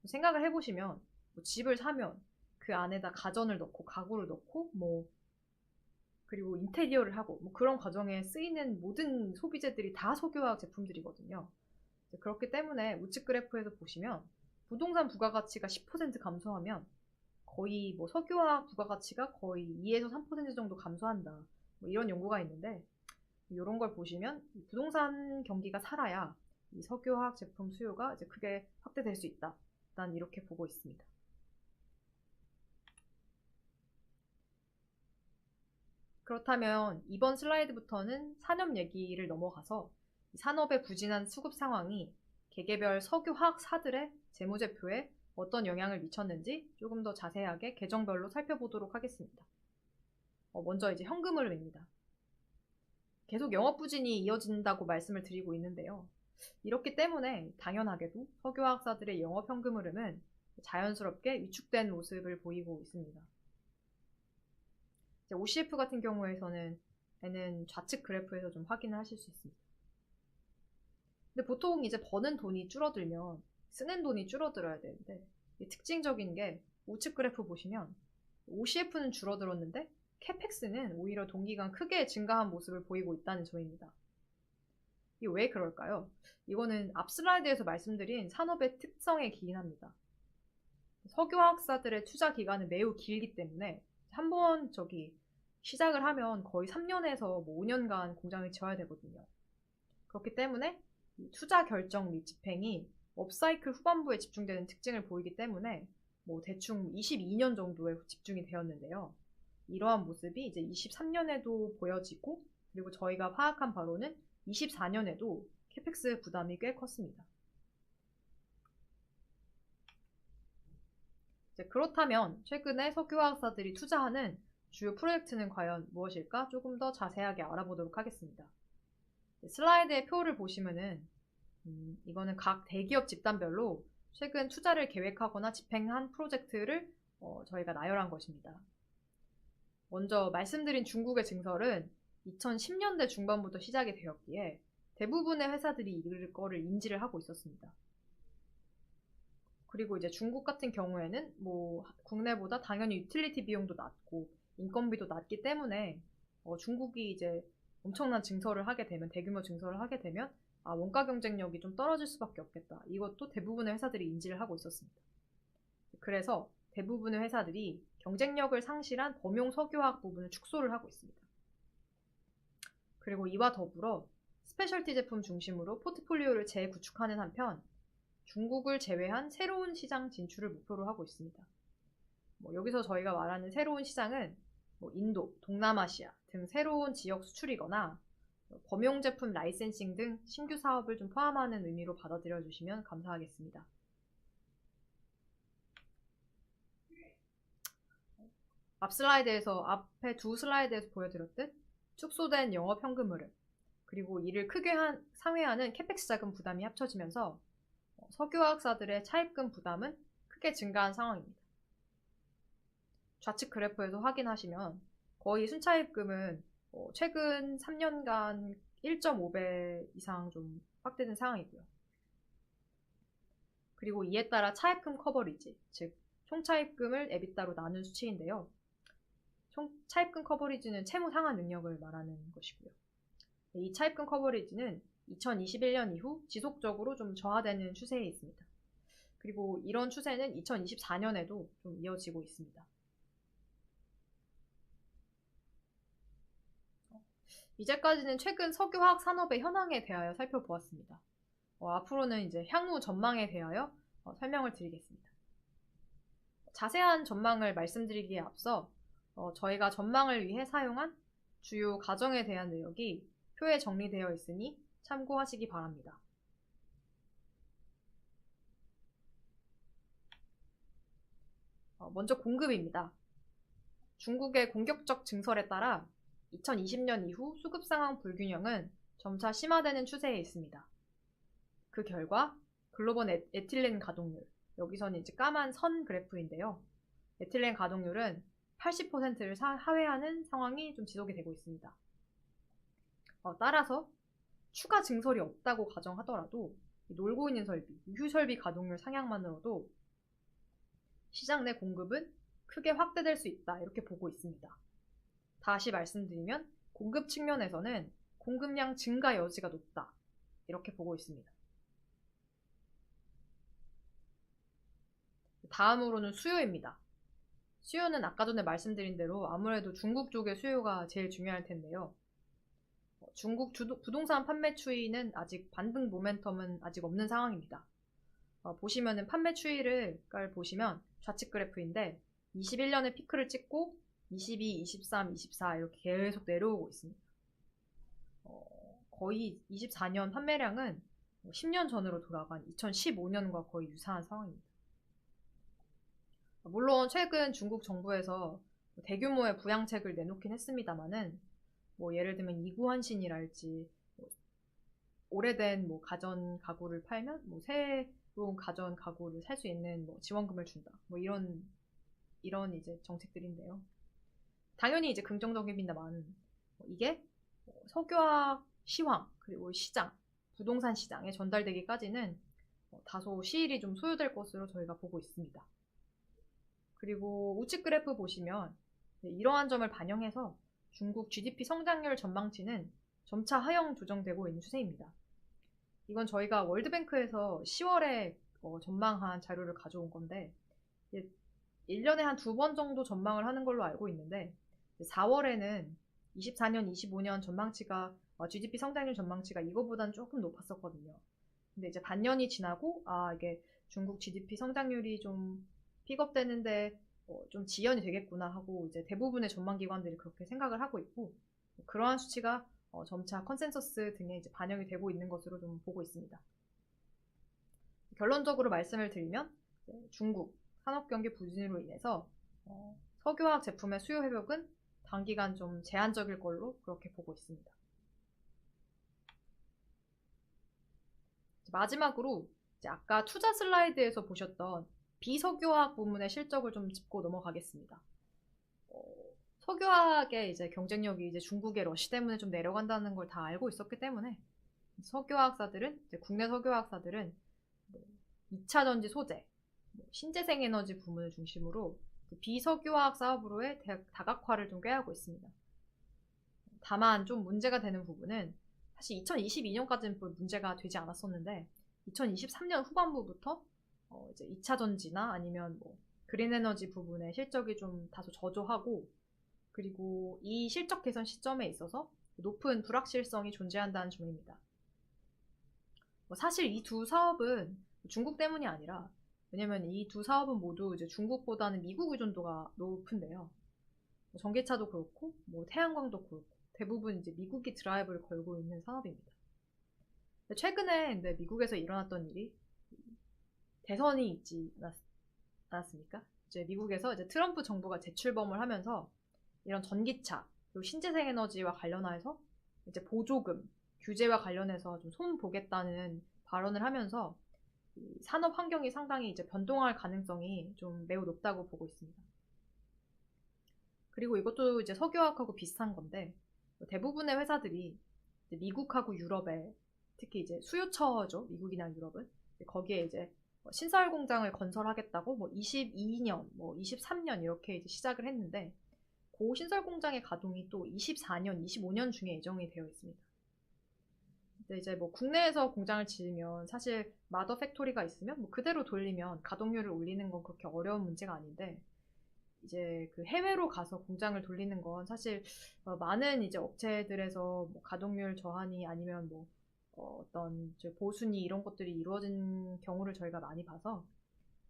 생각을 해보시면 집을 사면 그 안에다 가전을 넣고 가구를 넣고 그리고 인테리어를 하고 그런 과정에 쓰이는 모든 소비재들이 다 석유화학 제품들이거든요. 그렇기 때문에 우측 그래프에서 보시면 부동산 부가가치가 10% 감소하면 거의 석유화학 부가가치가 거의 2에서 3% 정도 감소한다. 이런 연구가 있는데 이런 걸 보시면 부동산 경기가 살아야 이 석유화학 제품 수요가 이제 크게 확대될 수 있다. 난 이렇게 보고 있습니다. 그렇다면 이번 슬라이드부터는 산업 얘기를 넘어가서 산업의 부진한 수급 상황이 개개별 석유화학사들의 재무제표에 어떤 영향을 미쳤는지 조금 더 자세하게 계정별로 살펴보도록 하겠습니다. 먼저 이제 현금 흐름입니다. 계속 영업 부진이 이어진다고 말씀을 드리고 있는데요. 이렇기 때문에 당연하게도 석유화학사들의 영업 현금 흐름은 자연스럽게 위축된 모습을 보이고 있습니다. OCF 같은 경우에서는 좌측 그래프에서 좀 확인을 하실 수 있습니다. 근데 보통 이제 버는 돈이 줄어들면 쓰는 돈이 줄어들어야 되는데 특징적인 게 우측 그래프 보시면 OCF는 줄어들었는데 캐펙스는 오히려 동기간 크게 증가한 모습을 보이고 있다는 점입니다. 이게 왜 그럴까요? 이거는 앞 슬라이드에서 말씀드린 산업의 특성에 기인합니다. 석유화학사들의 투자 기간은 매우 길기 때문에 한번 시작을 하면 거의 3년에서 5년간 공장을 지어야 되거든요. 그렇기 때문에 투자 결정 및 집행이 업사이클 후반부에 집중되는 특징을 보이기 때문에 대충 22년 정도에 집중이 되었는데요. 이러한 모습이 이제 23년에도 보여지고 그리고 저희가 파악한 바로는 24년에도 캐펙스 부담이 꽤 컸습니다. 그렇다면 최근에 석유화학사들이 투자하는 주요 프로젝트는 과연 무엇일까? 조금 더 자세하게 알아보도록 하겠습니다. 슬라이드의 표를 보시면은 이거는 각 대기업 집단별로 최근 투자를 계획하거나 집행한 프로젝트를 저희가 나열한 것입니다. 먼저 말씀드린 중국의 증설은 2010년대 중반부터 시작이 되었기에 대부분의 회사들이 이거를 인지를 하고 있었습니다. 그리고 이제 중국 같은 경우에는 국내보다 당연히 유틸리티 비용도 낮고 인건비도 낮기 때문에 중국이 이제 엄청난 증설을 하게 되면 대규모 증설을 하게 되면 원가 경쟁력이 좀 떨어질 수밖에 없겠다. 이것도 대부분의 회사들이 인지를 하고 있었습니다. 그래서 대부분의 회사들이 경쟁력을 상실한 범용 석유화학 부분을 축소를 하고 있습니다. 그리고 이와 더불어 스페셜티 제품 중심으로 포트폴리오를 재구축하는 한편 중국을 제외한 새로운 시장 진출을 목표로 하고 있습니다. 여기서 저희가 말하는 새로운 시장은 인도, 동남아시아 등 새로운 지역 수출이거나 범용 제품 라이센싱 등 신규 사업을 좀 포함하는 의미로 받아들여 주시면 감사하겠습니다. 앞에 두 슬라이드에서 보여드렸듯 축소된 영업 현금 흐름 그리고 이를 크게 상회하는 캐펙스 자금 부담이 합쳐지면서 석유화학사들의 차입금 부담은 크게 증가한 상황입니다. 좌측 그래프에서 확인하시면 거의 순차입금은 최근 3년간 1.5배 이상 좀 확대된 상황이고요. 그리고 이에 따라 차입금 커버리지, 즉 총차입금을 EBITDA로 나눈 수치인데요. 차입금 커버리지는 채무 상환 능력을 말하는 것이고요. 이 차입금 커버리지는 2021년 이후 지속적으로 좀 저하되는 추세에 있습니다. 그리고 이런 추세는 2024년에도 좀 이어지고 있습니다. 이제까지는 최근 석유화학 산업의 현황에 대하여 살펴보았습니다. 앞으로는 이제 향후 전망에 대하여 설명을 드리겠습니다. 자세한 전망을 말씀드리기에 앞서 저희가 전망을 위해 사용한 주요 가정에 대한 내역이 표에 정리되어 있으니 참고하시기 바랍니다. 먼저 공급입니다. 중국의 공격적 증설에 따라 2020년 이후 수급 상황 불균형은 점차 심화되는 추세에 있습니다. 그 결과 글로벌 에틸렌 가동률, 여기서는 이제 까만 선 그래프인데요. 에틸렌 가동률은 80%를 하회하는 상황이 좀 지속이 되고 있습니다. 따라서 추가 증설이 없다고 가정하더라도 놀고 있는 설비, 유휴 설비 가동률 상향만으로도 시장 내 공급은 크게 확대될 수 있다, 이렇게 보고 있습니다. 다시 말씀드리면 공급 측면에서는 공급량 증가 여지가 높다, 이렇게 보고 있습니다. 다음으로는 수요입니다. 수요는 아까 전에 말씀드린 대로 아무래도 중국 쪽의 수요가 제일 중요할 텐데요. 중국 부동산 판매 추이는 아직 반등 모멘텀은 아직 없는 상황입니다. 보시면은 판매 추이를 보시면 좌측 그래프인데 21년에 피크를 찍고 22, 23, 24 이렇게 계속 내려오고 있습니다. 거의 24년 판매량은 10년 전으로 돌아간 2015년과 거의 유사한 상황입니다. 물론 최근 중국 정부에서 대규모의 부양책을 내놓긴 했습니다만은 예를 들면 이구환신이랄지 오래된 가전 가구를 팔면 새로운 가전 가구를 살 수 있는 지원금을 준다. 이런 이제 정책들인데요. 당연히 이제 긍정적입니다만 이게 석유화학 시황 그리고 시장, 부동산 시장에 전달되기까지는 다소 시일이 좀 소요될 것으로 저희가 보고 있습니다. 그리고 우측 그래프 보시면 이러한 점을 반영해서 중국 GDP 성장률 전망치는 점차 하향 조정되고 있는 추세입니다. 이건 저희가 월드뱅크에서 10월에 전망한 자료를 가져온 건데 1년에 한 2번 정도 전망을 하는 걸로 알고 있는데 4월에는 24년, 25년 전망치가 GDP 성장률 전망치가 이거보다는 조금 높았었거든요. 근데 이제 반년이 지나고 이게 중국 GDP 성장률이 좀 픽업되는데 좀 지연이 되겠구나 하고 이제 대부분의 전망기관들이 그렇게 생각을 하고 있고 그러한 수치가 점차 컨센서스 등에 이제 반영이 되고 있는 것으로 좀 보고 있습니다. 결론적으로 말씀을 드리면 중국 산업경기 부진으로 인해서 석유화학 제품의 수요 회복은 단기간 좀 제한적일 걸로 그렇게 보고 있습니다. 마지막으로 이제 아까 투자 슬라이드에서 보셨던 비석유화학 부문의 실적을 좀 짚고 넘어가겠습니다. 석유화학의 이제 경쟁력이 이제 중국의 러시 때문에 좀 내려간다는 걸 다 알고 있었기 때문에 석유화학사들은 이제 국내 석유화학사들은 2차 전지 소재, 신재생 에너지 부문을 중심으로 비석유화학 사업으로의 다각화를 좀 꾀하고 있습니다. 다만 좀 문제가 되는 부분은 사실 2022년까지는 문제가 되지 않았었는데 2023년 후반부부터 이제 2차 전지나 아니면 그린 에너지 부분의 실적이 좀 다소 저조하고 그리고 이 실적 개선 시점에 있어서 높은 불확실성이 존재한다는 점입니다. 사실 이 두 사업은 중국 때문이 아니라 왜냐면 이 두 사업은 모두 이제 중국보다는 미국 의존도가 높은데요. 전기차도 그렇고 태양광도 그렇고 대부분 이제 미국이 드라이브를 걸고 있는 산업입니다. 최근에 근데 미국에서 일어났던 일이 대선이 있지 않았습니까? 이제 미국에서 이제 트럼프 정부가 재출범을 하면서 이런 전기차 그리고 신재생 에너지와 관련해서 이제 보조금 규제와 관련해서 좀 손 보겠다는 발언을 하면서 이 산업 환경이 상당히 이제 변동할 가능성이 좀 매우 높다고 보고 있습니다. 그리고 이것도 이제 석유화학하고 비슷한 건데 대부분의 회사들이 이제 미국하고 유럽에 특히 이제 수요처죠. 미국이나 유럽은 거기에 이제 신설 공장을 건설하겠다고 22년, 23년 이렇게 이제 시작을 했는데 고신설 공장의 가동이 또 24년, 25년 중에 예정이 되어 있습니다. 근데 이제 뭐 국내에서 공장을 지으면 사실 마더 팩토리가 있으면 뭐 그대로 돌리면 가동률을 올리는 건 그렇게 어려운 문제가 아닌데, 이제 그 해외로 가서 공장을 돌리는 건 사실 많은 이제 업체들에서 뭐 가동률 저하니 아니면 뭐 어떤 보수니 이런 것들이 이루어진 경우를 저희가 많이 봐서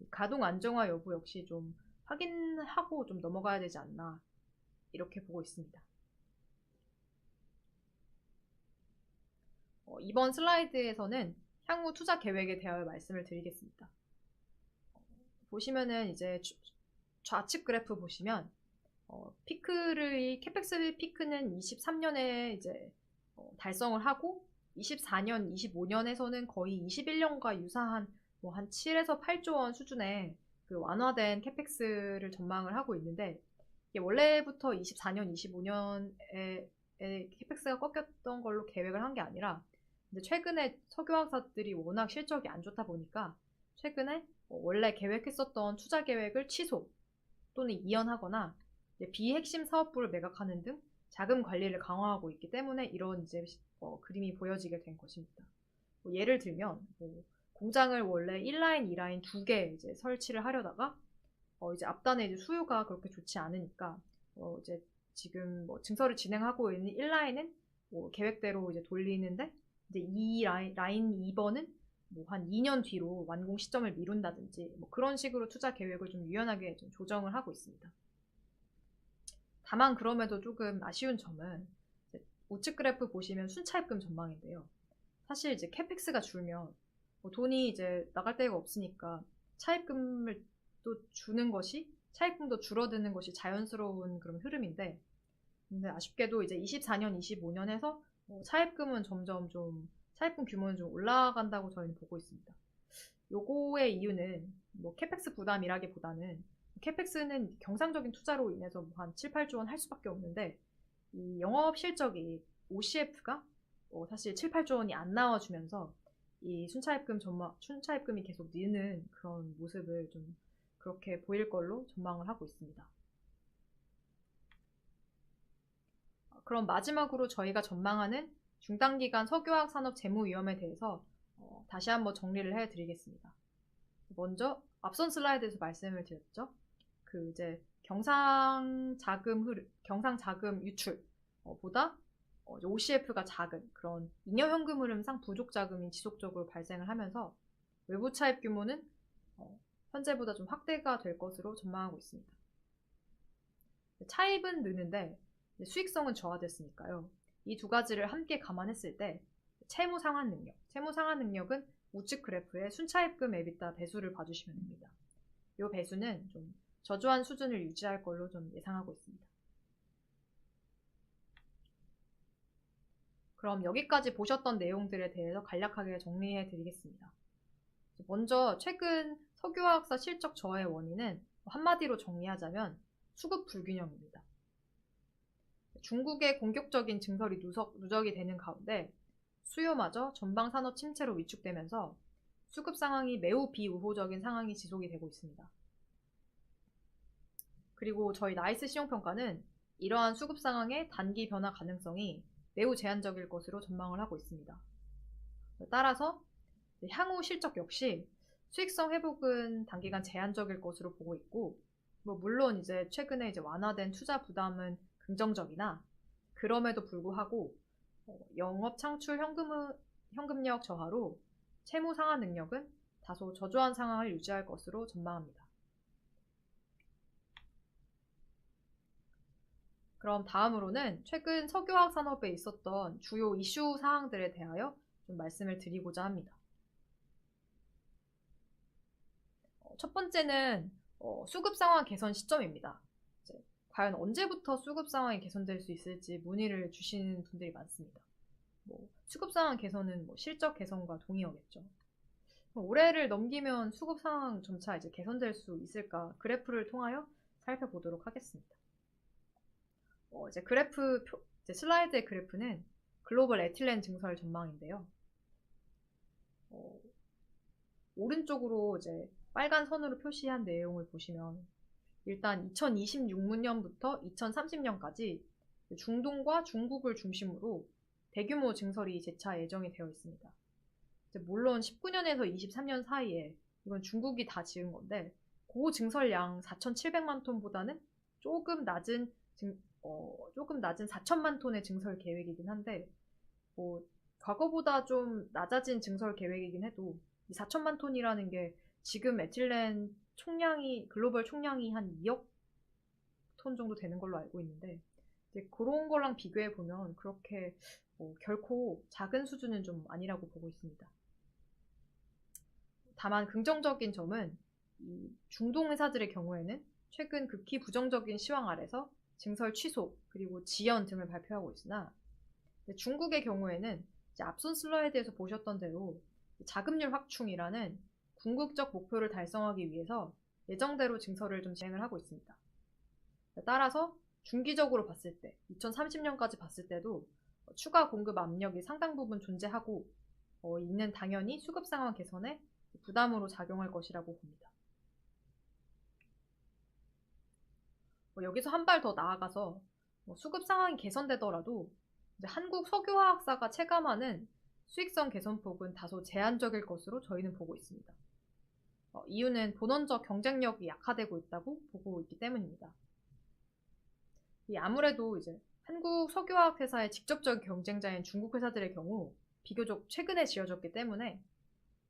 가동 안정화 여부 역시 좀 확인하고 좀 넘어가야 되지 않나 이렇게 보고 있습니다. 이번 슬라이드에서는 향후 투자 계획에 대하여 말씀을 드리겠습니다. 보시면은 이제 좌측 그래프 보시면 캐펙스 피크는 23년에 이제 달성을 하고 24년, 25년에서는 거의 21년과 유사한 뭐 한 7에서 8조 원 수준의 그 완화된 캐펙스를 전망을 하고 있는데, 이게 원래부터 24년, 25년에 캐펙스가 꺾였던 걸로 계획을 한 게 아니라, 근데 최근에 석유화사들이 워낙 실적이 안 좋다 보니까 최근에 원래 계획했었던 투자 계획을 취소 또는 이연하거나 비핵심 사업부를 매각하는 등 자금 관리를 강화하고 있기 때문에 이런 이제 그림이 보여지게 된 것입니다. 예를 들면 공장을 원래 1라인, 2라인 2개 이제 설치를 하려다가 이제 앞단에 이제 수요가 그렇게 좋지 않으니까 이제 지금 증설을 진행하고 있는 1라인은 계획대로 이제 돌리는데, 이제 2라인 2번은 한 2년 뒤로 완공 시점을 미룬다든지 그런 식으로 투자 계획을 좀 유연하게 좀 조정을 하고 있습니다. 다만 그럼에도 조금 아쉬운 점은 우측 그래프 보시면 순차입금 전망인데요. 사실 이제 캐펙스가 줄면 돈이 이제 나갈 데가 없으니까 차입금을 또 주는 것이, 차입금도 줄어드는 것이 자연스러운 그런 흐름인데, 근데 아쉽게도 이제 24년, 25년에서 차입금은 점점 좀 차입금 규모는 좀 올라간다고 저희는 보고 있습니다. 요거의 이유는 캐펙스 부담이라기보다는 캐펙스는 경상적인 투자로 인해서 한 7, 8조 원 할 수밖에 없는데, 이 영업 실적이 OCF가 사실 7, 8조 원이 안 나와주면서 이 순차입금이 계속 느는 그런 모습을 좀 그렇게 보일 걸로 전망을 하고 있습니다. 그럼 마지막으로 저희가 전망하는 중단기간 석유화학 산업 재무 위험에 대해서 다시 한번 정리를 해드리겠습니다. 먼저 앞선 슬라이드에서 말씀을 드렸죠. 그 이제 경상 자금 유출보다 OCF가 작은 그런 잉여 현금 흐름상 부족 자금이 지속적으로 발생을 하면서 외부 차입 규모는 현재보다 좀 확대가 될 것으로 전망하고 있습니다. 차입은 느는데 수익성은 저하됐으니까요. 이 두 가지를 함께 감안했을 때 채무 상환 능력은 우측 그래프의 순차입금 EBITDA 배수를 봐주시면 됩니다. 이 배수는 좀 저조한 수준을 유지할 걸로 좀 예상하고 있습니다. 그럼 여기까지 보셨던 내용들에 대해서 간략하게 정리해 드리겠습니다. 먼저 최근 석유화학사 실적 저하의 원인은 한마디로 정리하자면 수급 불균형입니다. 중국의 공격적인 증설이 누적이 되는 가운데 수요마저 전방 산업 침체로 위축되면서 수급 상황이 매우 비우호적인 상황이 지속이 되고 있습니다. 그리고 저희 나이스 시용평가는 이러한 수급 상황의 단기 변화 가능성이 매우 제한적일 것으로 전망을 하고 있습니다. 따라서 향후 실적 역시 수익성 회복은 단기간 제한적일 것으로 보고 있고, 물론 이제 최근에 이제 완화된 투자 부담은 긍정적이나 그럼에도 불구하고 영업 창출 현금력 저하로 채무 상환 능력은 다소 저조한 상황을 유지할 것으로 전망합니다. 그럼 다음으로는 최근 석유화학 산업에 있었던 주요 이슈 사항들에 대하여 좀 말씀을 드리고자 합니다. 첫 번째는 수급 상황 개선 시점입니다. 과연 언제부터 수급 상황이 개선될 수 있을지 문의를 주시는 분들이 많습니다. 수급 상황 개선은 실적 개선과 동의어겠죠. 올해를 넘기면 수급 상황 점차 이제 개선될 수 있을까 그래프를 통하여 살펴보도록 하겠습니다. 이제 슬라이드의 그래프는 글로벌 에틸렌 증설 전망인데요. 오른쪽으로 이제 빨간 선으로 표시한 내용을 보시면 일단 2026년부터 2030년까지 중동과 중국을 중심으로 대규모 증설이 재차 예정이 되어 있습니다. 물론 19년에서 23년 사이에 이건 중국이 다 지은 건데 그 증설량 4,700만 톤보다는 조금 낮은 4천만 톤의 증설 계획이긴 한데 과거보다 좀 낮아진 증설 계획이긴 해도 이 4천만 톤이라는 게 지금 에틸렌 글로벌 총량이 한 2억 톤 정도 되는 걸로 알고 있는데 그런 거랑 비교해 보면 그렇게 결코 작은 수준은 좀 아니라고 보고 있습니다. 다만 긍정적인 점은 이 중동 회사들의 경우에는 최근 극히 부정적인 시황 아래서 증설 취소 그리고 지연 등을 발표하고 있으나 중국의 경우에는 앞선 슬라이드에서 보셨던 대로 자금률 확충이라는 궁극적 목표를 달성하기 위해서 예정대로 증설을 좀 진행을 하고 있습니다. 따라서 중기적으로 봤을 때 2030년까지 봤을 때도 추가 공급 압력이 상당 부분 존재하고 이는 당연히 수급 상황 개선에 부담으로 작용할 것이라고 봅니다. 여기서 한 발 더 나아가서 수급 상황이 개선되더라도 한국 석유화학사가 체감하는 수익성 개선폭은 다소 제한적일 것으로 저희는 보고 있습니다. 이유는 본원적 경쟁력이 약화되고 있다고 보고 있기 때문입니다. 아무래도 한국 석유화학 회사의 직접적인 경쟁자인 중국 회사들의 경우 비교적 최근에 지어졌기 때문에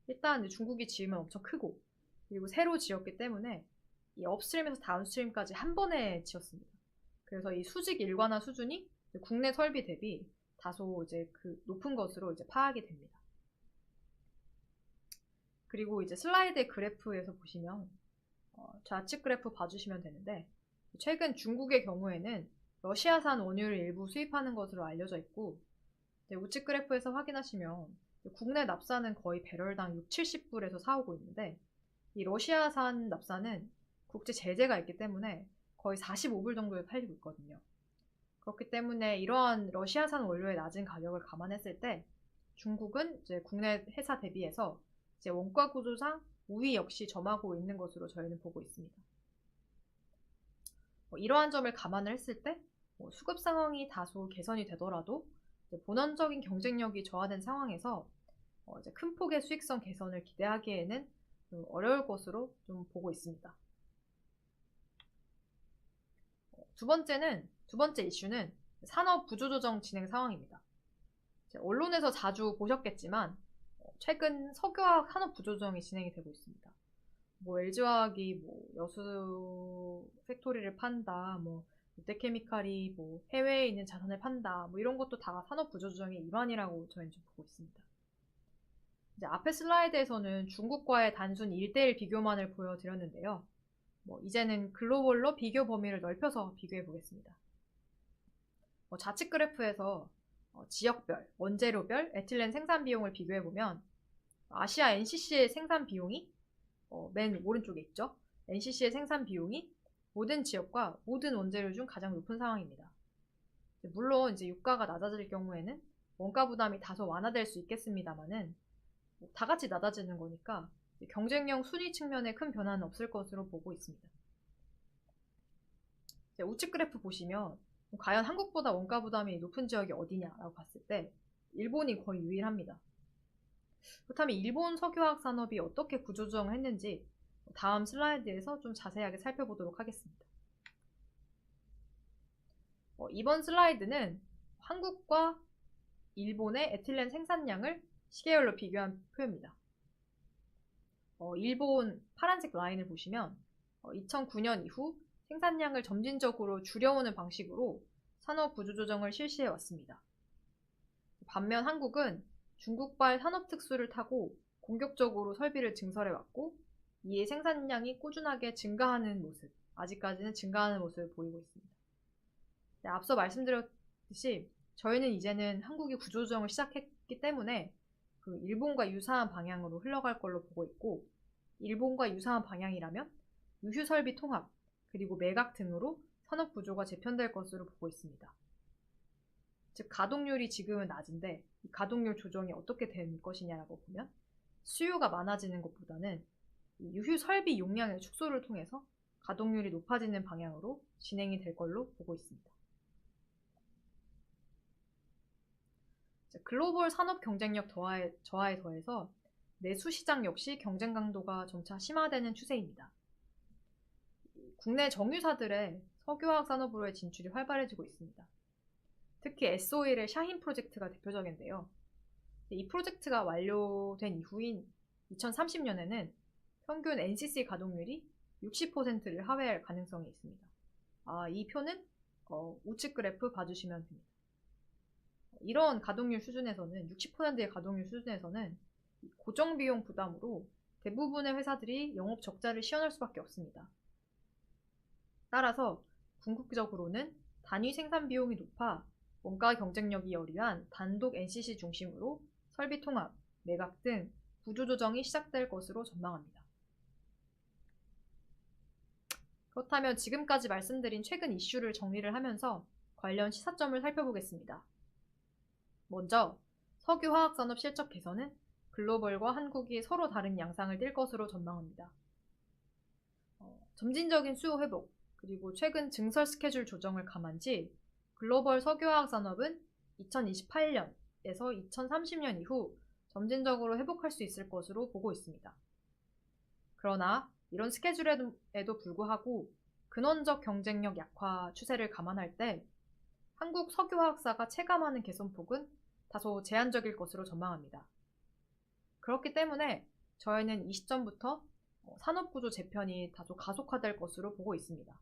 일단 중국이 지으면 엄청 크고 그리고 새로 지었기 때문에 이 업스트림에서 다운스트림까지 한 번에 지었습니다. 그래서 이 수직 일관화 수준이 국내 설비 대비 다소 높은 것으로 파악이 됩니다. 그리고 슬라이드 그래프에서 보시면 좌측 그래프 봐주시면 되는데 최근 중국의 경우에는 러시아산 원유를 일부 수입하는 것으로 알려져 있고 우측 그래프에서 확인하시면 국내 납사는 거의 배럴당 60-70불에서 사오고 있는데 이 러시아산 납사는 국제 제재가 있기 때문에 거의 45불 정도에 팔리고 있거든요. 그렇기 때문에 이러한 러시아산 원료의 낮은 가격을 감안했을 때 중국은 국내 회사 대비해서 원가 구조상 우위 역시 점하고 있는 것으로 저희는 보고 있습니다. 이러한 점을 감안을 했을 때 수급 상황이 다소 개선이 되더라도 본원적인 경쟁력이 저하된 상황에서 큰 폭의 수익성 개선을 기대하기에는 좀 어려울 것으로 좀 보고 있습니다. 두 번째 이슈는 산업 구조조정 진행 상황입니다. 언론에서 자주 보셨겠지만 최근 석유화학 산업 구조조정이 진행이 되고 있습니다. LG화학이 여수 팩토리를 판다, 롯데케미칼이 해외에 있는 자산을 판다, 이런 것도 다 산업 구조조정의 일환이라고 저희는 좀 보고 있습니다. 앞에 슬라이드에서는 중국과의 단순 1대1 비교만을 보여드렸는데요. 이제는 글로벌로 비교 범위를 넓혀서 비교해 보겠습니다. 좌측 그래프에서 지역별, 원재료별 에틸렌 생산 비용을 비교해 보면 아시아 NCC의 생산 비용이 맨 오른쪽에 있죠. NCC의 생산 비용이 모든 지역과 모든 원재료 중 가장 높은 상황입니다. 물론 유가가 낮아질 경우에는 원가 부담이 다소 완화될 수 있겠습니다만은 다 같이 낮아지는 거니까 경쟁력 순위 측면에 큰 변화는 없을 것으로 보고 있습니다. 우측 그래프 보시면 과연 한국보다 원가 부담이 높은 지역이 어디냐라고 봤을 때 일본이 거의 유일합니다. 그렇다면 일본 석유화학 산업이 어떻게 구조조정을 했는지 다음 슬라이드에서 좀 자세하게 살펴보도록 하겠습니다. 이번 슬라이드는 한국과 일본의 에틸렌 생산량을 시계열로 비교한 표입니다. 일본 파란색 라인을 보시면 2009년 이후 생산량을 점진적으로 줄여오는 방식으로 산업 구조조정을 실시해 왔습니다. 반면 한국은 중국발 산업 특수를 타고 공격적으로 설비를 증설해 왔고 이에 생산량이 꾸준하게 증가하는 모습, 아직까지는 증가하는 모습을 보이고 있습니다. 앞서 말씀드렸듯이 저희는 이제는 한국이 구조조정을 시작했기 때문에 일본과 유사한 방향으로 흘러갈 걸로 보고 있고 일본과 유사한 방향이라면 유휴 설비 통합 그리고 매각 등으로 산업 구조가 재편될 것으로 보고 있습니다. 즉 가동률이 지금은 낮은데 이 가동률 조정이 어떻게 될 것이냐라고 보면 수요가 많아지는 것보다는 유휴 설비 용량의 축소를 통해서 가동률이 높아지는 방향으로 진행이 될 걸로 보고 있습니다. 글로벌 산업 경쟁력 저하에 더해서 내수 시장 역시 경쟁 강도가 점차 심화되는 추세입니다. 국내 정유사들의 석유화학 산업으로의 진출이 활발해지고 있습니다. 특히 S-오일의 샤힌 프로젝트가 대표적인데요. 이 프로젝트가 완료된 이후인 2030년에는 평균 NCC 가동률이 60%를 하회할 가능성이 있습니다. 이 표는 우측 그래프 봐주시면 됩니다. 이런 가동률 수준에서는 60%의 가동률 수준에서는 고정 비용 부담으로 대부분의 회사들이 영업 적자를 시현할 수밖에 없습니다. 따라서 궁극적으로는 단위 생산 비용이 높아 원가 경쟁력이 열유한 단독 NCC 중심으로 설비 통합, 매각 등 구조조정이 시작될 것으로 전망합니다. 그렇다면 지금까지 말씀드린 최근 이슈를 정리를 하면서 관련 시사점을 살펴보겠습니다. 먼저 석유화학산업 실적 개선은 글로벌과 한국이 서로 다른 양상을 띌 것으로 전망합니다. 점진적인 수요 회복, 그리고 최근 증설 스케줄 조정을 감안지 글로벌 석유화학 산업은 2028년에서 2030년 이후 점진적으로 회복할 수 있을 것으로 보고 있습니다. 그러나 이런 스케줄에도 불구하고 근원적 경쟁력 약화 추세를 감안할 때 한국 석유화학사가 체감하는 개선폭은 다소 제한적일 것으로 전망합니다. 그렇기 때문에 저희는 이 시점부터 산업구조 재편이 다소 가속화될 것으로 보고 있습니다.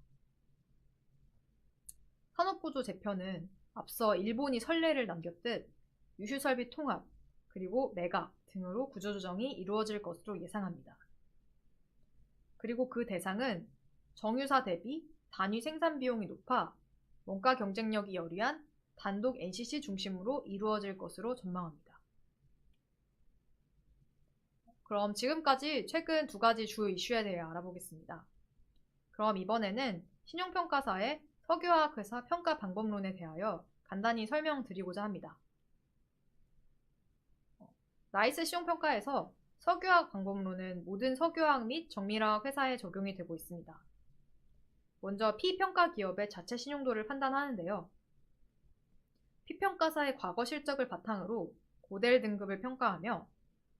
산업구조 재편은 앞서 일본이 선례를 남겼듯 유휴설비 통합, 그리고 매각 등으로 구조조정이 이루어질 것으로 예상합니다. 그리고 그 대상은 정유사 대비 단위 생산 비용이 높아 원가 경쟁력이 열유한 단독 NCC 중심으로 이루어질 것으로 전망합니다. 그럼 지금까지 최근 두 가지 주요 이슈에 대해 알아보겠습니다. 그럼 이번에는 신용평가사의 석유화학회사 평가 방법론에 대하여 간단히 설명드리고자 합니다. 나이스 신용평가에서 석유화학 방법론은 모든 석유화학 및 정밀화학 회사에 적용이 되고 있습니다. 먼저 P평가 기업의 자체 신용도를 판단하는데요. P평가사의 과거 실적을 바탕으로 고델 등급을 평가하며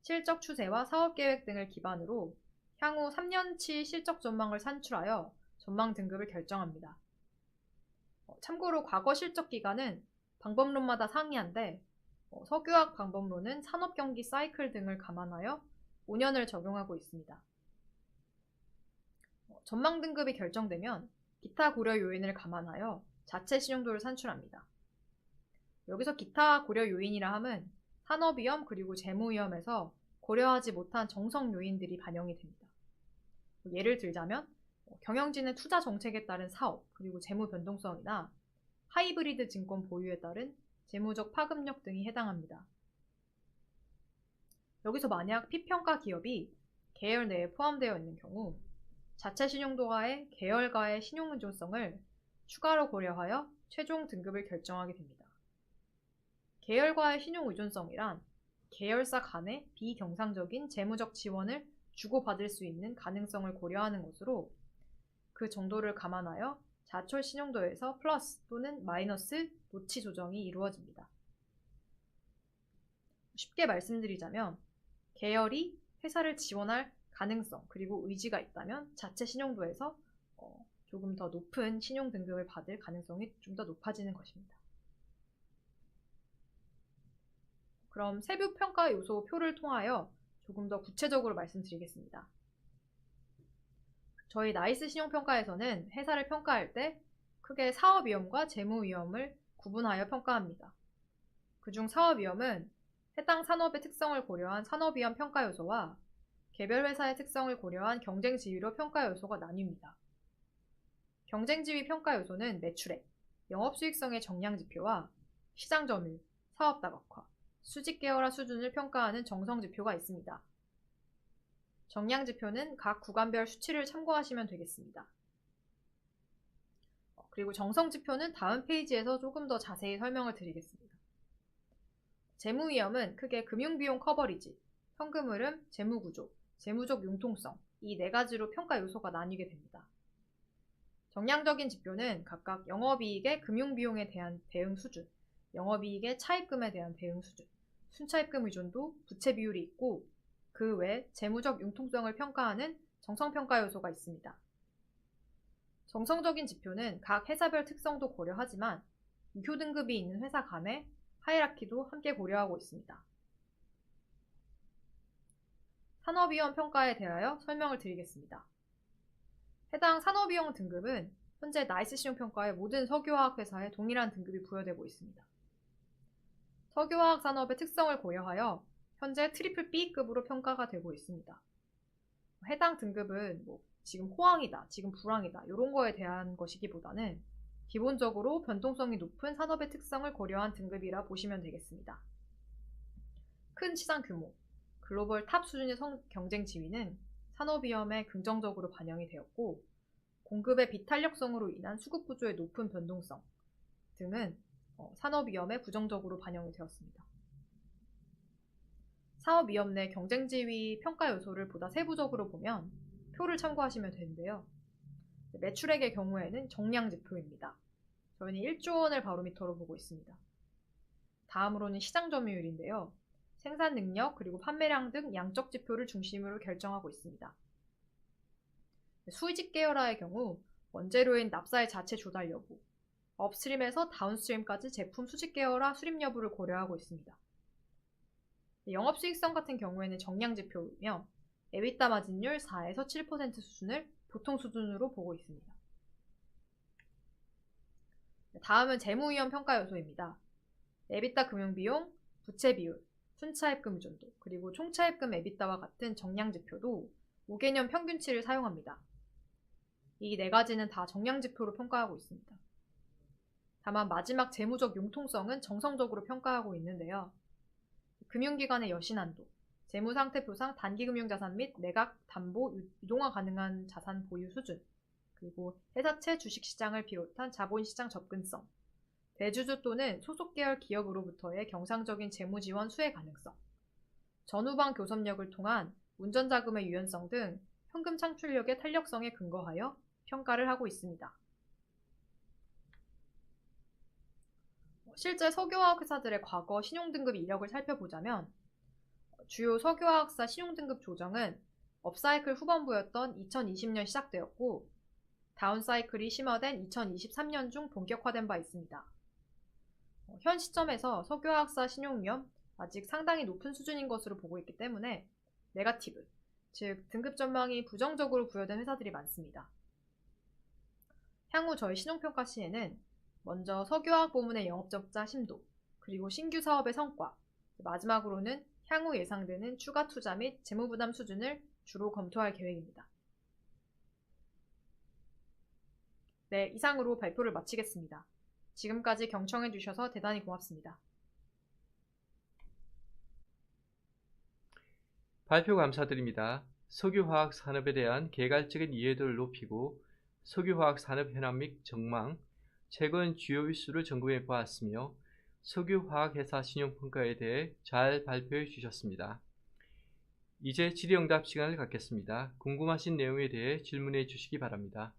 실적 추세와 사업계획 등을 기반으로 향후 3년치 실적 전망을 산출하여 전망 등급을 결정합니다. 참고로 과거 실적 기간은 방법론마다 상이한데 석유화학 방법론은 산업경기 사이클 등을 감안하여 5년을 적용하고 있습니다. 전망 등급이 결정되면 기타 고려 요인을 감안하여 자체 신용도를 산출합니다. 여기서 기타 고려 요인이라 함은 산업위험 그리고 재무위험에서 고려하지 못한 정성 요인들이 반영이 됩니다. 예를 들자면 경영진의 투자 정책에 따른 사업 그리고 재무 변동성이나 하이브리드 증권 보유에 따른 재무적 파급력 등이 해당합니다. 여기서 만약 P평가 기업이 계열 내에 포함되어 있는 경우 자체 신용도와의 계열과의 신용의존성을 추가로 고려하여 최종 등급을 결정하게 됩니다. 계열과의 신용의존성이란 계열사 간의 비경상적인 재무적 지원을 주고받을 수 있는 가능성을 고려하는 것으로 그 정도를 감안하여 자초 신용도에서 플러스 또는 마이너스 노치 조정이 이루어집니다. 쉽게 말씀드리자면 계열이 회사를 지원할 가능성 그리고 의지가 있다면 자체 신용도에서 조금 더 높은 신용 등급을 받을 가능성이 좀 더 높아지는 것입니다. 그럼 세부 평가 요소 표를 통하여 조금 더 구체적으로 말씀드리겠습니다. 저희 나이스 신용평가에서는 회사를 평가할 때 크게 사업위험과 재무위험을 구분하여 평가합니다. 그중 사업위험은 해당 산업의 특성을 고려한 산업위험 평가 요소와 개별 회사의 특성을 고려한 경쟁지위로 평가 요소가 나뉩니다. 경쟁지위 평가 요소는 매출액, 영업수익성의 정량지표와 시장점유율, 사업다각화, 수직계열화 수준을 평가하는 정성지표가 있습니다. 정량지표는 각 구간별 수치를 참고하시면 되겠습니다. 그리고 정성지표는 다음 페이지에서 조금 더 자세히 설명을 드리겠습니다. 재무위험은 크게 금융비용 커버리지, 현금흐름, 재무구조, 재무적 융통성 이 네 가지로 평가 요소가 나뉘게 됩니다. 정량적인 지표는 각각 영업이익의 금융비용에 대한 대응 수준, 영업이익의 차입금에 대한 대응 수준, 순차입금 의존도, 부채 비율이 있고 그 외 재무적 융통성을 평가하는 정성평가 요소가 있습니다. 정성적인 지표는 각 회사별 특성도 고려하지만 우효 등급이 있는 회사 간의 하이라키도 함께 고려하고 있습니다. 산업위험 평가에 대하여 설명을 드리겠습니다. 해당 산업위험 등급은 현재 나이스 신용평가의 모든 석유화학 회사에 동일한 등급이 부여되고 있습니다. 석유화학 산업의 특성을 고려하여 현재 트리플 B급으로 평가가 되고 있습니다. 해당 등급은 지금 호황이다, 지금 불황이다 이런 거에 대한 것이기보다는 기본적으로 변동성이 높은 산업의 특성을 고려한 등급이라 보시면 되겠습니다. 큰 시장 규모, 글로벌 탑 수준의 경쟁 지위는 산업위험에 긍정적으로 반영이 되었고 공급의 비탄력성으로 인한 수급 구조의 높은 변동성 등은 산업위험에 부정적으로 반영이 되었습니다. 사업위험 내 경쟁지위 평가 요소를 보다 세부적으로 보면 표를 참고하시면 되는데요. 매출액의 경우에는 정량지표입니다. 저희는 1조 원을 바로미터로 보고 있습니다. 다음으로는 시장 점유율인데요. 생산 능력 그리고 판매량 등 양적 지표를 중심으로 결정하고 있습니다. 수직 계열화의 경우 원재료인 납사의 자체 조달 여부, 업스트림에서 다운스트림까지 제품 수직 계열화 수립 여부를 고려하고 있습니다. 영업수익성 같은 경우에는 정량지표이며 에비타 마진율 4에서 7% 수준을 보통 수준으로 보고 있습니다. 다음은 재무위험 평가 요소입니다. 에비타 금융비용, 부채 비율, 순차입금 의존도, 그리고 총차입금 에비타와 같은 정량지표도 5개년 평균치를 사용합니다. 이 4가지는 다 정량지표로 평가하고 있습니다. 다만 마지막 재무적 융통성은 정성적으로 평가하고 있는데요. 금융기관의 여신한도, 재무상태표상 단기금융자산 및 매각, 담보, 유동화 가능한 자산 보유 수준, 그리고 회사채 주식시장을 비롯한 자본시장 접근성, 대주주 또는 소속계열 기업으로부터의 경상적인 재무지원 수혜 가능성, 전후방 교섭력을 통한 운전자금의 유연성 등 현금 창출력의 탄력성에 근거하여 평가를 하고 있습니다. 실제 석유화학 회사들의 과거 신용등급 이력을 살펴보자면 주요 석유화학사 신용등급 조정은 업사이클 후반부였던 2020년 시작되었고 다운사이클이 심화된 2023년 중 본격화된 바 있습니다. 현 시점에서 석유화학사 신용위험 아직 상당히 높은 수준인 것으로 보고 있기 때문에 네거티브, 즉 등급 전망이 부정적으로 부여된 회사들이 많습니다. 향후 저희 신용평가 시에는 먼저 석유화학 부문의 영업적자 심도, 그리고 신규 사업의 성과, 마지막으로는 향후 예상되는 추가 투자 및 재무부담 수준을 주로 검토할 계획입니다. 네, 이상으로 발표를 마치겠습니다. 지금까지 경청해 주셔서 대단히 고맙습니다. 발표 감사드립니다. 석유화학 산업에 대한 개괄적인 이해도를 높이고 석유화학 산업 현황 및 전망, 최근 주요 이슈를 점검해 보았으며 석유화학 회사 신용평가에 대해 잘 발표해 주셨습니다. 이제 질의응답 시간을 갖겠습니다. 궁금하신 내용에 대해 질문해 주시기 바랍니다.